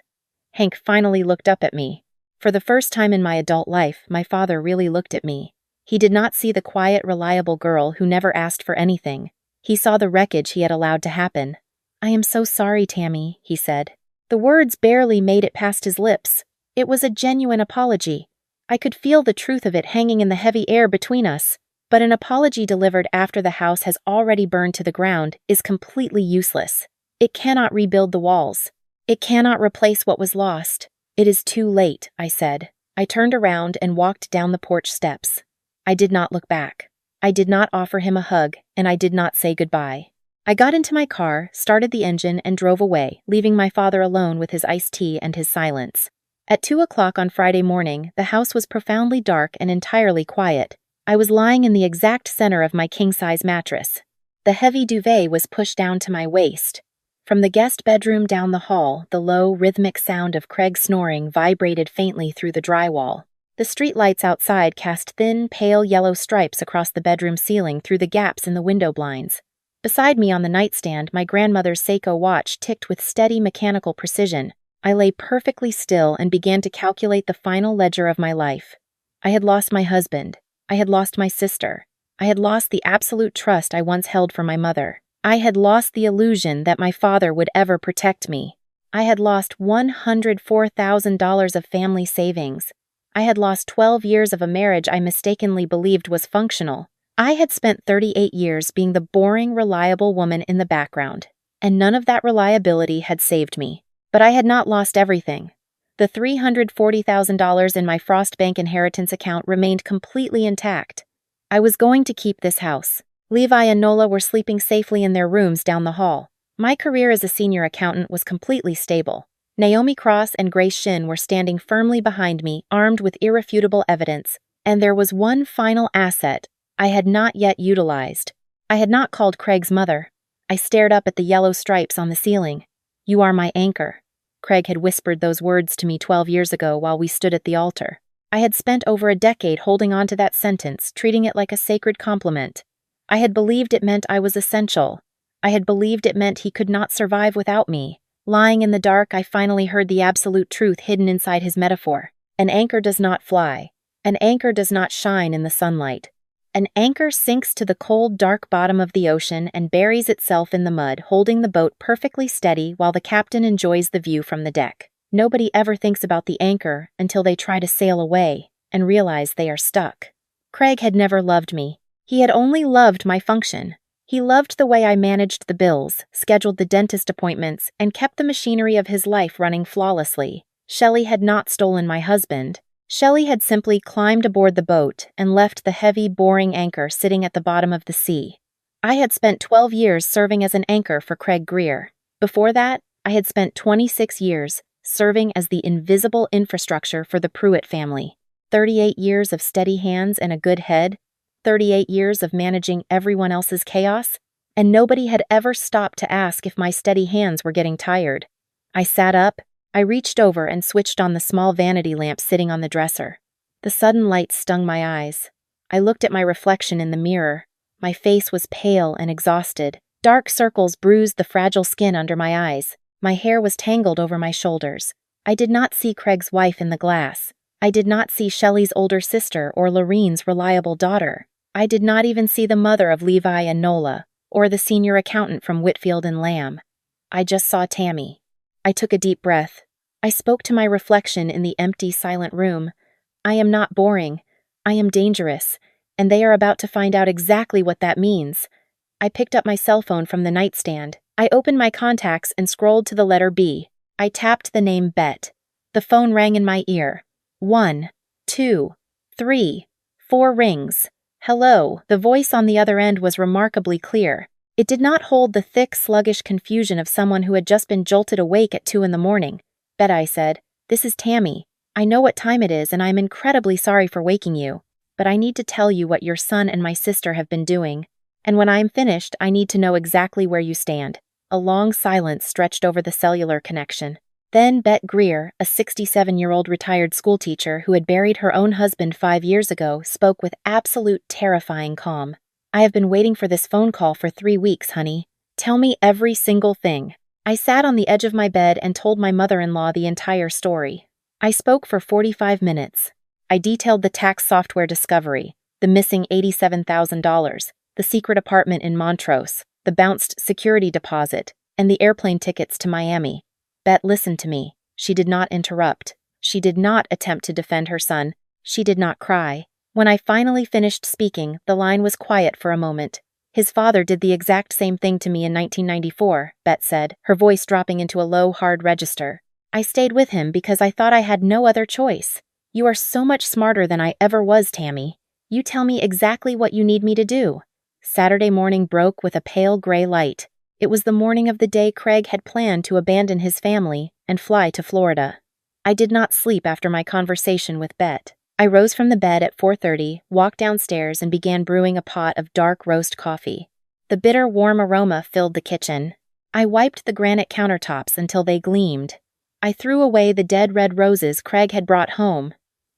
Hank finally looked up at me. For the first time in my adult life, my father really looked at me. He did not see the quiet, reliable girl who never asked for anything. He saw the wreckage he had allowed to happen. I am so sorry, Tammy, he said. The words barely made it past his lips. It was a genuine apology. I could feel the truth of it hanging in the heavy air between us. But an apology delivered after the house has already burned to the ground is completely useless. It cannot rebuild the walls. It cannot replace what was lost. It is too late, I said. I turned around and walked down the porch steps. I did not look back. I did not offer him a hug, and I did not say goodbye. I got into my car, started the engine, and drove away, leaving my father alone with his iced tea and his silence. At 2 o'clock on Friday morning, the house was profoundly dark and entirely quiet. I was lying in the exact center of my king-size mattress. The heavy duvet was pushed down to my waist. From the guest bedroom down the hall, the low, rhythmic sound of Craig snoring vibrated faintly through the drywall. The street lights outside cast thin, pale yellow stripes across the bedroom ceiling through the gaps in the window blinds. Beside me on the nightstand, my grandmother's Seiko watch ticked with steady mechanical precision. I lay perfectly still and began to calculate the final ledger of my life. I had lost my husband. I had lost my sister. I had lost the absolute trust I once held for my mother. I had lost the illusion that my father would ever protect me. I had lost $104,000 of family savings. I had lost 12 years of a marriage I mistakenly believed was functional. I had spent 38 years being the boring, reliable woman in the background, and none of that reliability had saved me. But I had not lost everything. The $340,000 in my Frost Bank inheritance account remained completely intact. I was going to keep this house. Levi and Nola were sleeping safely in their rooms down the hall. My career as a senior accountant was completely stable. Naomi Cross and Grace Shin were standing firmly behind me, armed with irrefutable evidence. And there was one final asset I had not yet utilized. I had not called Craig's mother. I stared up at the yellow stripes on the ceiling. You are my anchor. Craig had whispered those words to me 12 years ago while we stood at the altar. I had spent over a decade holding on to that sentence, treating it like a sacred compliment. I had believed it meant I was essential. I had believed it meant he could not survive without me. Lying in the dark, I finally heard the absolute truth hidden inside his metaphor. An anchor does not fly. An anchor does not shine in the sunlight. An anchor sinks to the cold, dark bottom of the ocean and buries itself in the mud, holding the boat perfectly steady while the captain enjoys the view from the deck. Nobody ever thinks about the anchor until they try to sail away and realize they are stuck. Craig had never loved me. He had only loved my function. He loved the way I managed the bills, scheduled the dentist appointments, and kept the machinery of his life running flawlessly. Shelley had not stolen my husband. Shelley had simply climbed aboard the boat and left the heavy, boring anchor sitting at the bottom of the sea. I had spent 12 years serving as an anchor for Craig Greer. Before that, I had spent 26 years serving as the invisible infrastructure for the Pruitt family. 38 years of steady hands and a good head. 38 years of managing everyone else's chaos, and nobody had ever stopped to ask if my steady hands were getting tired. I sat up, I reached over and switched on the small vanity lamp sitting on the dresser. The sudden light stung my eyes. I looked at my reflection in the mirror. My face was pale and exhausted. Dark circles bruised the fragile skin under my eyes. My hair was tangled over my shoulders. I did not see Craig's wife in the glass. I did not see Shelley's older sister or Lorene's reliable daughter. I did not even see the mother of Levi and Nola, or the senior accountant from Whitfield and Lamb. I just saw Tammy. I took a deep breath. I spoke to my reflection in the empty, silent room. I am not boring. I am dangerous, and they are about to find out exactly what that means. I picked up my cell phone from the nightstand. I opened my contacts and scrolled to the letter B. I tapped the name Bet. The phone rang in my ear. 1, 2, 3, 4 rings. Hello. The voice on the other end was remarkably clear. It did not hold the thick, sluggish confusion of someone who had just been jolted awake at 2 in the morning. Bet, I said. This is Tammy. I know what time it is and I'm incredibly sorry for waking you, but I need to tell you what your son and my sister have been doing. And when I am finished, I need to know exactly where you stand. A long silence stretched over the cellular connection. Then Bet Greer, a 67-year-old retired schoolteacher who had buried her own husband 5 years ago, spoke with absolute terrifying calm. I have been waiting for this phone call for 3 weeks, honey. Tell me every single thing. I sat on the edge of my bed and told my mother-in-law the entire story. I spoke for 45 minutes. I detailed the tax software discovery, the missing $87,000, the secret apartment in Montrose, the bounced security deposit, and the airplane tickets to Miami. Bet listened to me. She did not interrupt. She did not attempt to defend her son. She did not cry. When I finally finished speaking, the line was quiet for a moment. His father did the exact same thing to me in 1994, Bet said, her voice dropping into a low, hard register. I stayed with him because I thought I had no other choice. You are so much smarter than I ever was, Tammy. You tell me exactly what you need me to do. Saturday morning broke with a pale gray light. It was the morning of the day Craig had planned to abandon his family and fly to Florida. I did not sleep after my conversation with Bet. I rose from the bed at 4:30, walked downstairs, and began brewing a pot of dark roast coffee. The bitter, warm aroma filled the kitchen. I wiped the granite countertops until they gleamed. I threw away the dead red roses Craig had brought home.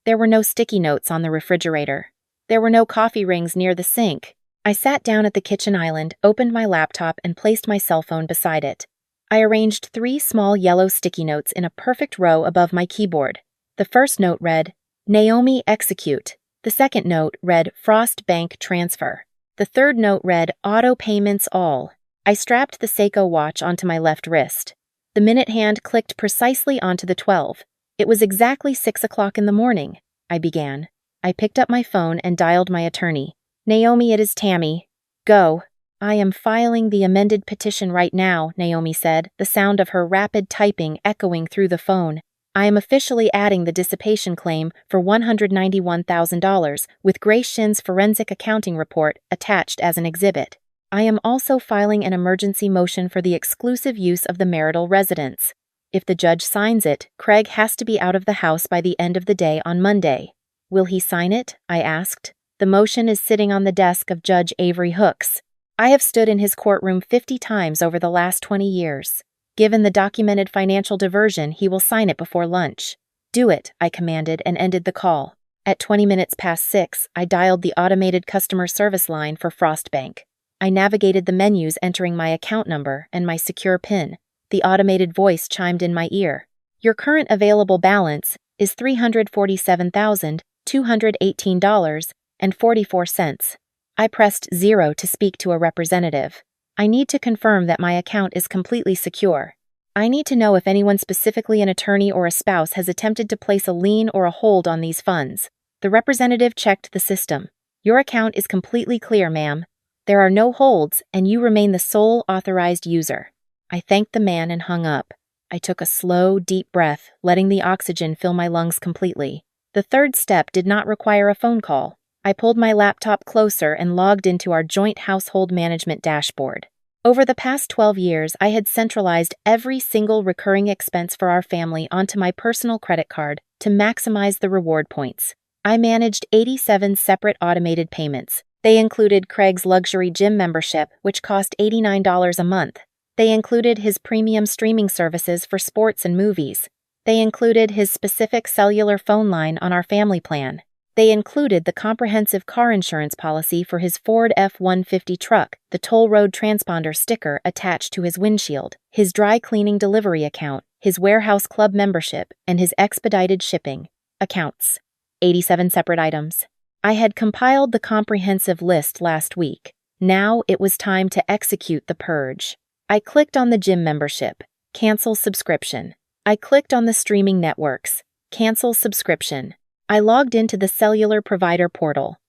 There were no sticky notes on the refrigerator. There were no coffee rings near the sink. I sat down at the kitchen island, opened my laptop, and placed my cell phone beside it. I arranged 3 small yellow sticky notes in a perfect row above my keyboard. The first note read, Naomi Execute. The second note read, Frost Bank Transfer. The third note read, Auto Payments All. I strapped the Seiko watch onto my left wrist. The minute hand clicked precisely onto the 12. It was exactly 6 o'clock in the morning. I began. I picked up my phone and dialed my attorney. Naomi, it is Tammy. Go. I am filing the amended petition right now, Naomi said, the sound of her rapid typing echoing through the phone. I am officially adding the dissipation claim for $191,000 with Grace Shin's forensic accounting report attached as an exhibit. I am also filing an emergency motion for the exclusive use of the marital residence. If the judge signs it, Craig has to be out of the house by the end of the day on Monday. Will he sign it? I asked. The motion is sitting on the desk of Judge Avery Hooks. I have stood in his courtroom 50 times over the last 20 years. Given the documented financial diversion, he will sign it before lunch. Do it, I commanded and ended the call. At 20 minutes past 6, I dialed the automated customer service line for Frost Bank. I navigated the menus entering my account number and my secure PIN. The automated voice chimed in my ear. Your current available balance is $347,218.44. I pressed 0 to speak to a representative. I need to confirm that my account is completely secure. I need to know if anyone, specifically an attorney or a spouse, has attempted to place a lien or a hold on these funds. The representative checked the system. Your account is completely clear, ma'am. There are no holds, and you remain the sole authorized user. I thanked the man and hung up. I took a slow, deep breath, letting the oxygen fill my lungs completely. The third step did not require a phone call. I pulled my laptop closer and logged into our joint household management dashboard. Over the past 12 years, I had centralized every single recurring expense for our family onto my personal credit card to maximize the reward points. I managed 87 separate automated payments. They included Craig's luxury gym membership, which cost $89 a month. They included his premium streaming services for sports and movies. They included his specific cellular phone line on our family plan. They included the comprehensive car insurance policy for his Ford F-150 truck, the toll road transponder sticker attached to his windshield, his dry cleaning delivery account, his warehouse club membership, and his expedited shipping accounts. 87 separate items. I had compiled the comprehensive list last week. Now it was time to execute the purge. I clicked on the gym membership. Cancel subscription. I clicked on the streaming networks. Cancel subscription. I logged into the cellular provider portal.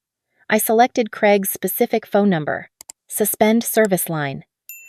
I selected Craig's specific phone number. Suspend service line.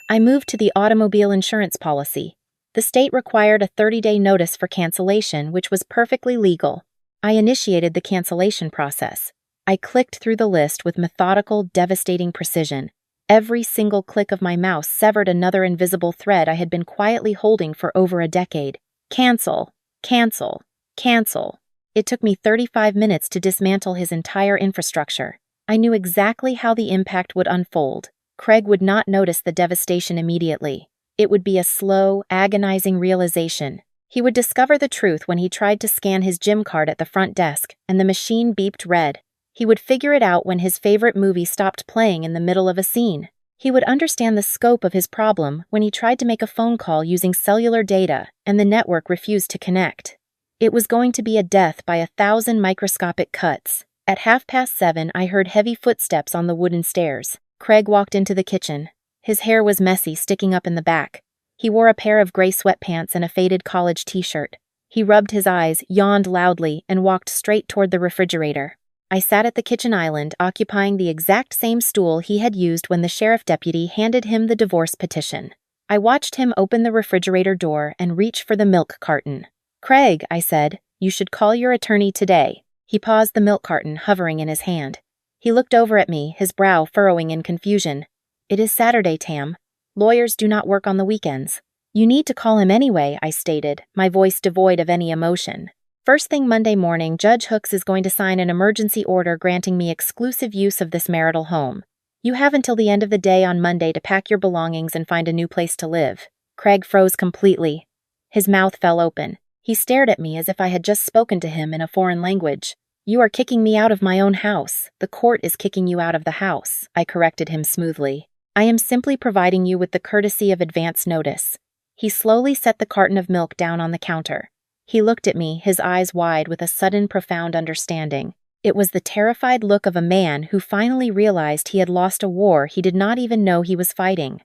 I moved to the automobile insurance policy. The state required a 30-day notice for cancellation, which was perfectly legal. I initiated the cancellation process. I clicked through the list with methodical, devastating precision. Every single click of my mouse severed another invisible thread I had been quietly holding for over a decade. Cancel, cancel, cancel. It took me 35 minutes to dismantle his entire infrastructure. I knew exactly how the impact would unfold. Craig would not notice the devastation immediately. It would be a slow, agonizing realization. He would discover the truth when he tried to scan his gym card at the front desk, and the machine beeped red. He would figure it out when his favorite movie stopped playing in the middle of a scene. He would understand the scope of his problem when he tried to make a phone call using cellular data, and the network refused to connect. It was going to be a death by 1,000 microscopic cuts. At 7:30, I heard heavy footsteps on the wooden stairs. Craig walked into the kitchen. His hair was messy, sticking up in the back. He wore a pair of gray sweatpants and a faded college t-shirt. He rubbed his eyes, yawned loudly, and walked straight toward the refrigerator. I sat at the kitchen island, occupying the exact same stool he had used when the sheriff deputy handed him the divorce petition. I watched him open the refrigerator door and reach for the milk carton. "Craig," I said, "you should call your attorney today." He paused, the milk carton hovering in his hand. He looked over at me, his brow furrowing in confusion. "It is Saturday, Tam. Lawyers do not work on the weekends." "You need to call him anyway," I stated, my voice devoid of any emotion. "First thing Monday morning, Judge Hooks is going to sign an emergency order granting me exclusive use of this marital home. You have until the end of the day on Monday to pack your belongings and find a new place to live." Craig froze completely. His mouth fell open. He stared at me as if I had just spoken to him in a foreign language. "You are kicking me out of my own house. The court is kicking you out of the house," I corrected him smoothly. "I am simply providing you with the courtesy of advance notice." He slowly set the carton of milk down on the counter. He looked at me, his eyes wide with a sudden profound understanding. It was the terrified look of a man who finally realized he had lost a war he did not even know he was fighting.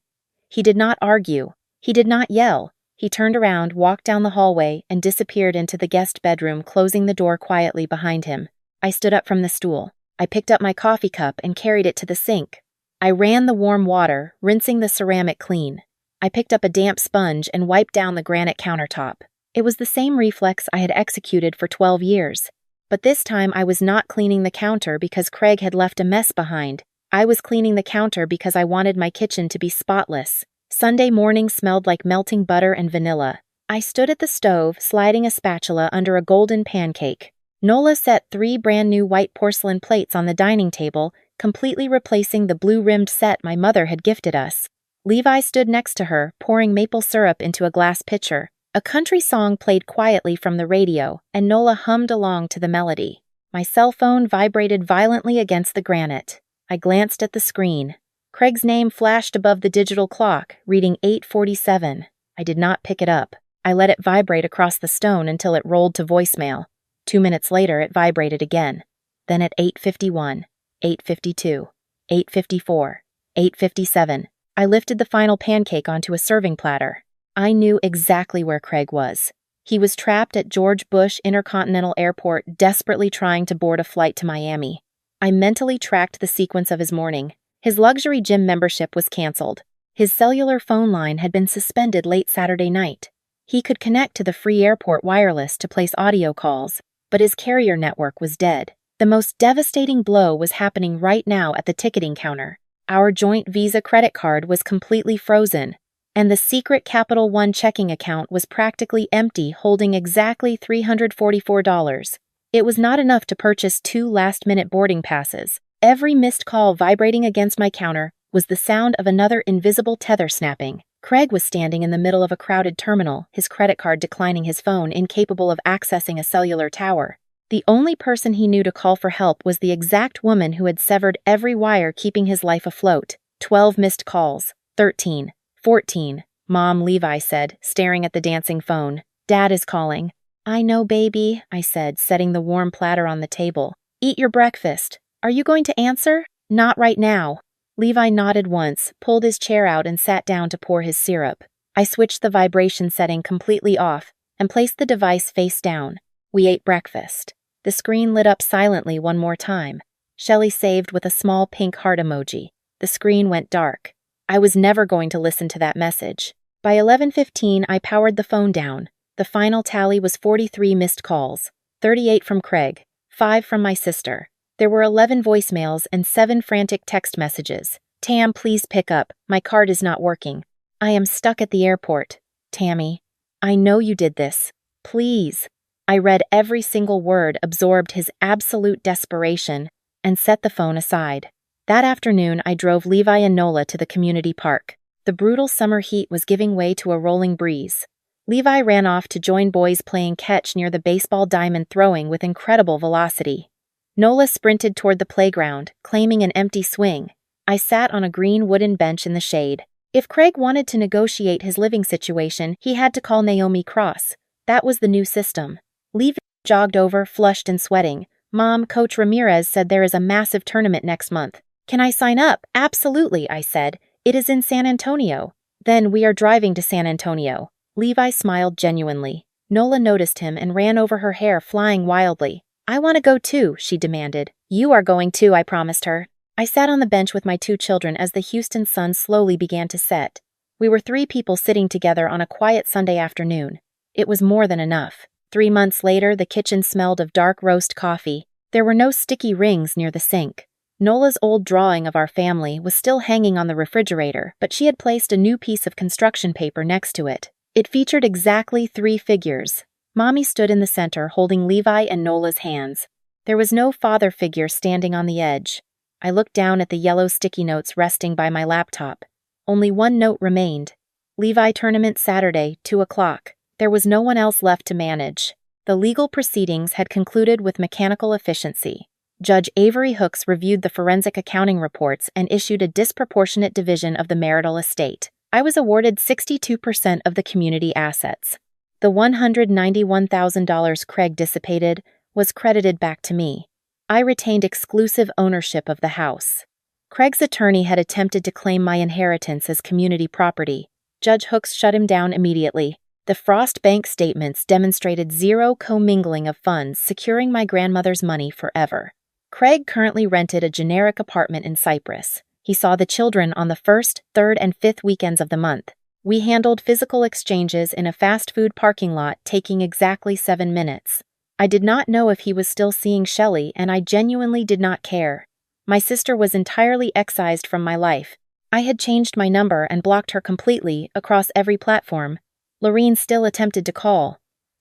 He did not argue. He did not yell. He turned around, walked down the hallway, and disappeared into the guest bedroom, closing the door quietly behind him. I stood up from the stool. I picked up my coffee cup and carried it to the sink. I ran the warm water, rinsing the ceramic clean. I picked up a damp sponge and wiped down the granite countertop. It was the same reflex I had executed for 12 years. But this time I was not cleaning the counter because Craig had left a mess behind. I was cleaning the counter because I wanted my kitchen to be spotless. Sunday morning smelled like melting butter and vanilla. I stood at the stove, sliding a spatula under a golden pancake. Nola set 3 brand new white porcelain plates on the dining table, completely replacing the blue-rimmed set my mother had gifted us. Levi stood next to her, pouring maple syrup into a glass pitcher. A country song played quietly from the radio, and Nola hummed along to the melody. My cell phone vibrated violently against the granite. I glanced at the screen. Craig's name flashed above the digital clock, reading 8:47. I did not pick it up. I let it vibrate across the stone until it rolled to voicemail. 2 minutes later, it vibrated again. Then at 8:51, 8:52, 8:54, 8:57, I lifted the final pancake onto a serving platter. I knew exactly where Craig was. He was trapped at George Bush Intercontinental Airport, desperately trying to board a flight to Miami. I mentally tracked the sequence of his morning. His luxury gym membership was canceled. His cellular phone line had been suspended late Saturday night. He could connect to the free airport wireless to place audio calls, but his carrier network was dead. The most devastating blow was happening right now at the ticketing counter. Our joint Visa credit card was completely frozen, and the secret Capital One checking account was practically empty, holding exactly $344. It was not enough to purchase 2 last-minute boarding passes. Every missed call vibrating against my counter was the sound of another invisible tether snapping. Craig was standing in the middle of a crowded terminal, his credit card declining his phone, incapable of accessing a cellular tower. The only person he knew to call for help was the exact woman who had severed every wire keeping his life afloat. 12 missed calls. 13. 14. Mom, Levi said, staring at the dancing phone. Dad is calling. I know, baby, I said, setting the warm platter on the table. Eat your breakfast. Are you going to answer? Not right now. Levi nodded once, pulled his chair out and sat down to pour his syrup. I switched the vibration setting completely off and placed the device face down. We ate breakfast. The screen lit up silently one more time. Shelley saved with a small pink heart emoji. The screen went dark. I was never going to listen to that message. By 11:15, I powered the phone down. The final tally was 43 missed calls, 38 from Craig, 5 from my sister. There were 11 voicemails and 7 frantic text messages. Tam, please pick up. My card is not working. I am stuck at the airport. Tammy, I know you did this. Please. I read every single word, absorbed his absolute desperation, and set the phone aside. That afternoon, I drove Levi and Nola to the community park. The brutal summer heat was giving way to a rolling breeze. Levi ran off to join boys playing catch near the baseball diamond, throwing with incredible velocity. Nola sprinted toward the playground, claiming an empty swing. I sat on a green wooden bench in the shade. If Craig wanted to negotiate his living situation, he had to call Naomi Cross. That was the new system. Levi jogged over, flushed and sweating. Mom, Coach Ramirez said there is a massive tournament next month. Can I sign up? Absolutely, I said. It is in San Antonio. Then we are driving to San Antonio. Levi smiled genuinely. Nola noticed him and ran over her hair, flying wildly. I want to go too, she demanded. You are going too, I promised her. I sat on the bench with my 2 children as the Houston sun slowly began to set. We were 3 people sitting together on a quiet Sunday afternoon. It was more than enough. 3 months later, the kitchen smelled of dark roast coffee. There were no sticky rings near the sink. Nola's old drawing of our family was still hanging on the refrigerator, but she had placed a new piece of construction paper next to it. It featured exactly 3 figures. Mommy stood in the center, holding Levi and Nola's hands. There was no father figure standing on the edge. I looked down at the yellow sticky notes resting by my laptop. Only one note remained. Levi tournament Saturday, 2 o'clock. There was no one else left to manage. The legal proceedings had concluded with mechanical efficiency. Judge Avery Hooks reviewed the forensic accounting reports and issued a disproportionate division of the marital estate. I was awarded 62% of the community assets. The $191,000 Craig dissipated was credited back to me. I retained exclusive ownership of the house. Craig's attorney had attempted to claim my inheritance as community property. Judge Hooks shut him down immediately. The Frost Bank statements demonstrated zero commingling of funds, securing my grandmother's money forever. Craig currently rented a generic apartment in Cyprus. He saw the children on the 1st, 3rd, and 5th weekends of the month. We handled physical exchanges in a fast food parking lot, taking exactly 7 minutes. I did not know if he was still seeing Shelley, and I genuinely did not care. My sister was entirely excised from my life. I had changed my number and blocked her completely across every platform. Lorene still attempted to call.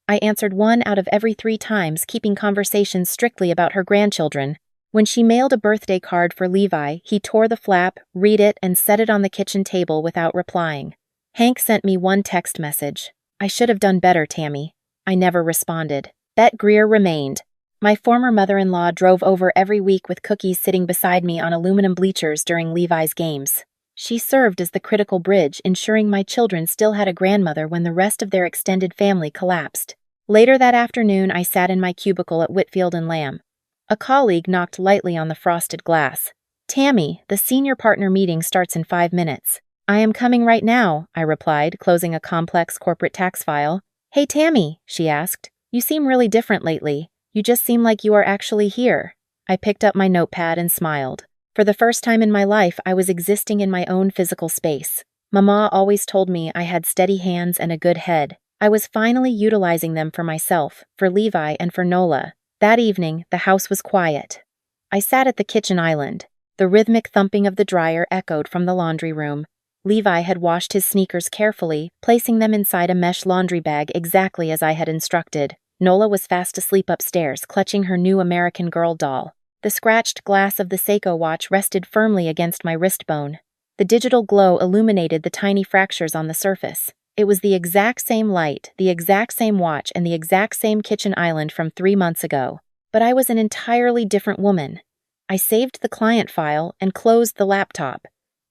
I answered 1 out of every 3 times, keeping conversations strictly about her grandchildren. When she mailed a birthday card for Levi, he tore the flap, read it, and set it on the kitchen table without replying. Hank sent me 1 text message. I should have done better, Tammy. I never responded. Bet Greer remained. My former mother-in-law drove over every week with cookies sitting beside me on aluminum bleachers during Levi's games. She served as the critical bridge, ensuring my children still had a grandmother when the rest of their extended family collapsed. Later that afternoon, I sat in my cubicle at Whitfield and Lamb. A colleague knocked lightly on the frosted glass. Tammy, the senior partner meeting starts in 5 minutes. I am coming right now, I replied, closing a complex corporate tax file. Hey Tammy, she asked. You seem really different lately. You just seem like you are actually here. I picked up my notepad and smiled. For the first time in my life, I was existing in my own physical space. Mama always told me I had steady hands and a good head. I was finally utilizing them for myself, for Levi, and for Nola. That evening, the house was quiet. I sat at the kitchen island. The rhythmic thumping of the dryer echoed from the laundry room. Levi had washed his sneakers carefully, placing them inside a mesh laundry bag exactly as I had instructed. Nola was fast asleep upstairs, clutching her new American Girl doll. The scratched glass of the Seiko watch rested firmly against my wrist bone. The digital glow illuminated the tiny fractures on the surface. It was the exact same light, the exact same watch, and the exact same kitchen island from 3 months ago. But I was an entirely different woman. I saved the client file and closed the laptop.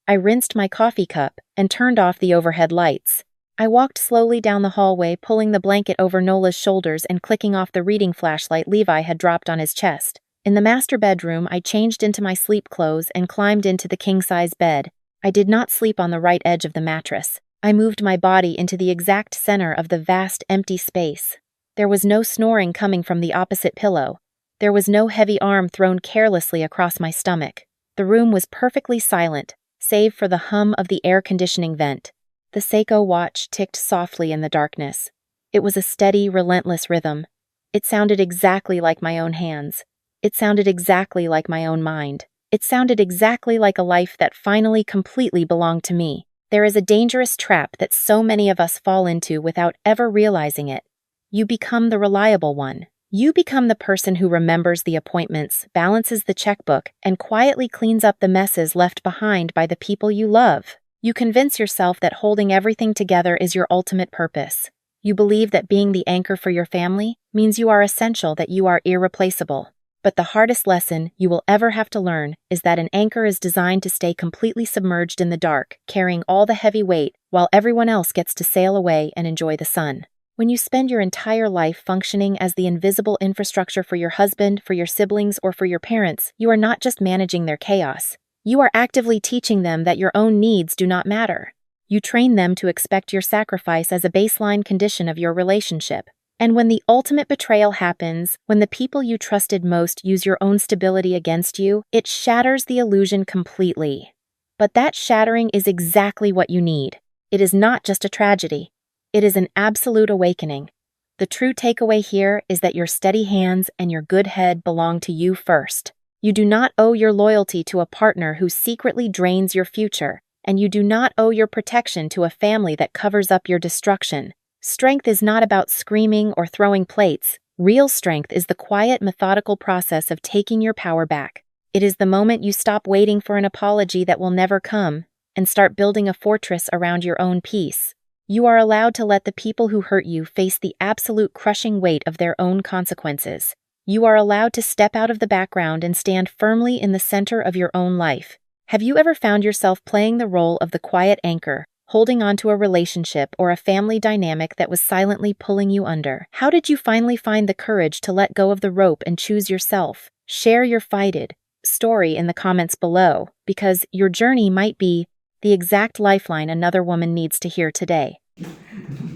I rinsed my coffee cup and turned off the overhead lights. I walked slowly down the hallway, pulling the blanket over Nola's shoulders and clicking off the reading flashlight Levi had dropped on his chest. In the master bedroom, I changed into my sleep clothes and climbed into the king-size bed. I did not sleep on the right edge of the mattress. I moved my body into the exact center of the vast, empty space. There was no snoring coming from the opposite pillow. There was no heavy arm thrown carelessly across my stomach. The room was perfectly silent, save for the hum of the air conditioning vent. The Seiko watch ticked softly in the darkness. It was a steady, relentless rhythm. It sounded exactly like my own hands. It sounded exactly like my own mind. It sounded exactly like a life that finally completely belonged to me. There is a dangerous trap that so many of us fall into without ever realizing it. You become the reliable one. You become the person who remembers the appointments, balances the checkbook, and quietly cleans up the messes left behind by the people you love. You convince yourself that holding everything together is your ultimate purpose. You believe that being the anchor for your family means you are essential, that you are irreplaceable. But the hardest lesson you will ever have to learn is that an anchor is designed to stay completely submerged in the dark, carrying all the heavy weight, while everyone else gets to sail away and enjoy the sun. When you spend your entire life functioning as the invisible infrastructure for your husband, for your siblings, or for your parents, you are not just managing their chaos. You are actively teaching them that your own needs do not matter. You train them to expect your sacrifice as a baseline condition of your relationship. And when the ultimate betrayal happens, when the people you trusted most use your own stability against you, it shatters the illusion completely. But that shattering is exactly what you need. It is not just a tragedy. It is an absolute awakening. The true takeaway here is that your steady hands and your good head belong to you first. You do not owe your loyalty to a partner who secretly drains your future, and you do not owe your protection to a family that covers up your destruction. Strength is not about screaming or throwing plates. Real strength is the quiet, methodical process of taking your power back. It is the moment you stop waiting for an apology that will never come and start building a fortress around your own peace. You are allowed to let the people who hurt you face the absolute crushing weight of their own consequences. You are allowed to step out of the background and stand firmly in the center of your own life. Have you ever found yourself playing the role of the quiet anchor, holding on to a relationship or a family dynamic that was silently pulling you under? How did you finally find the courage to let go of the rope and choose yourself? Share your fighted story in the comments below, because your journey might be the exact lifeline another woman needs to hear today.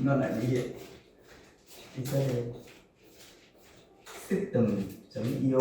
Nó lại bị hiện cái system.io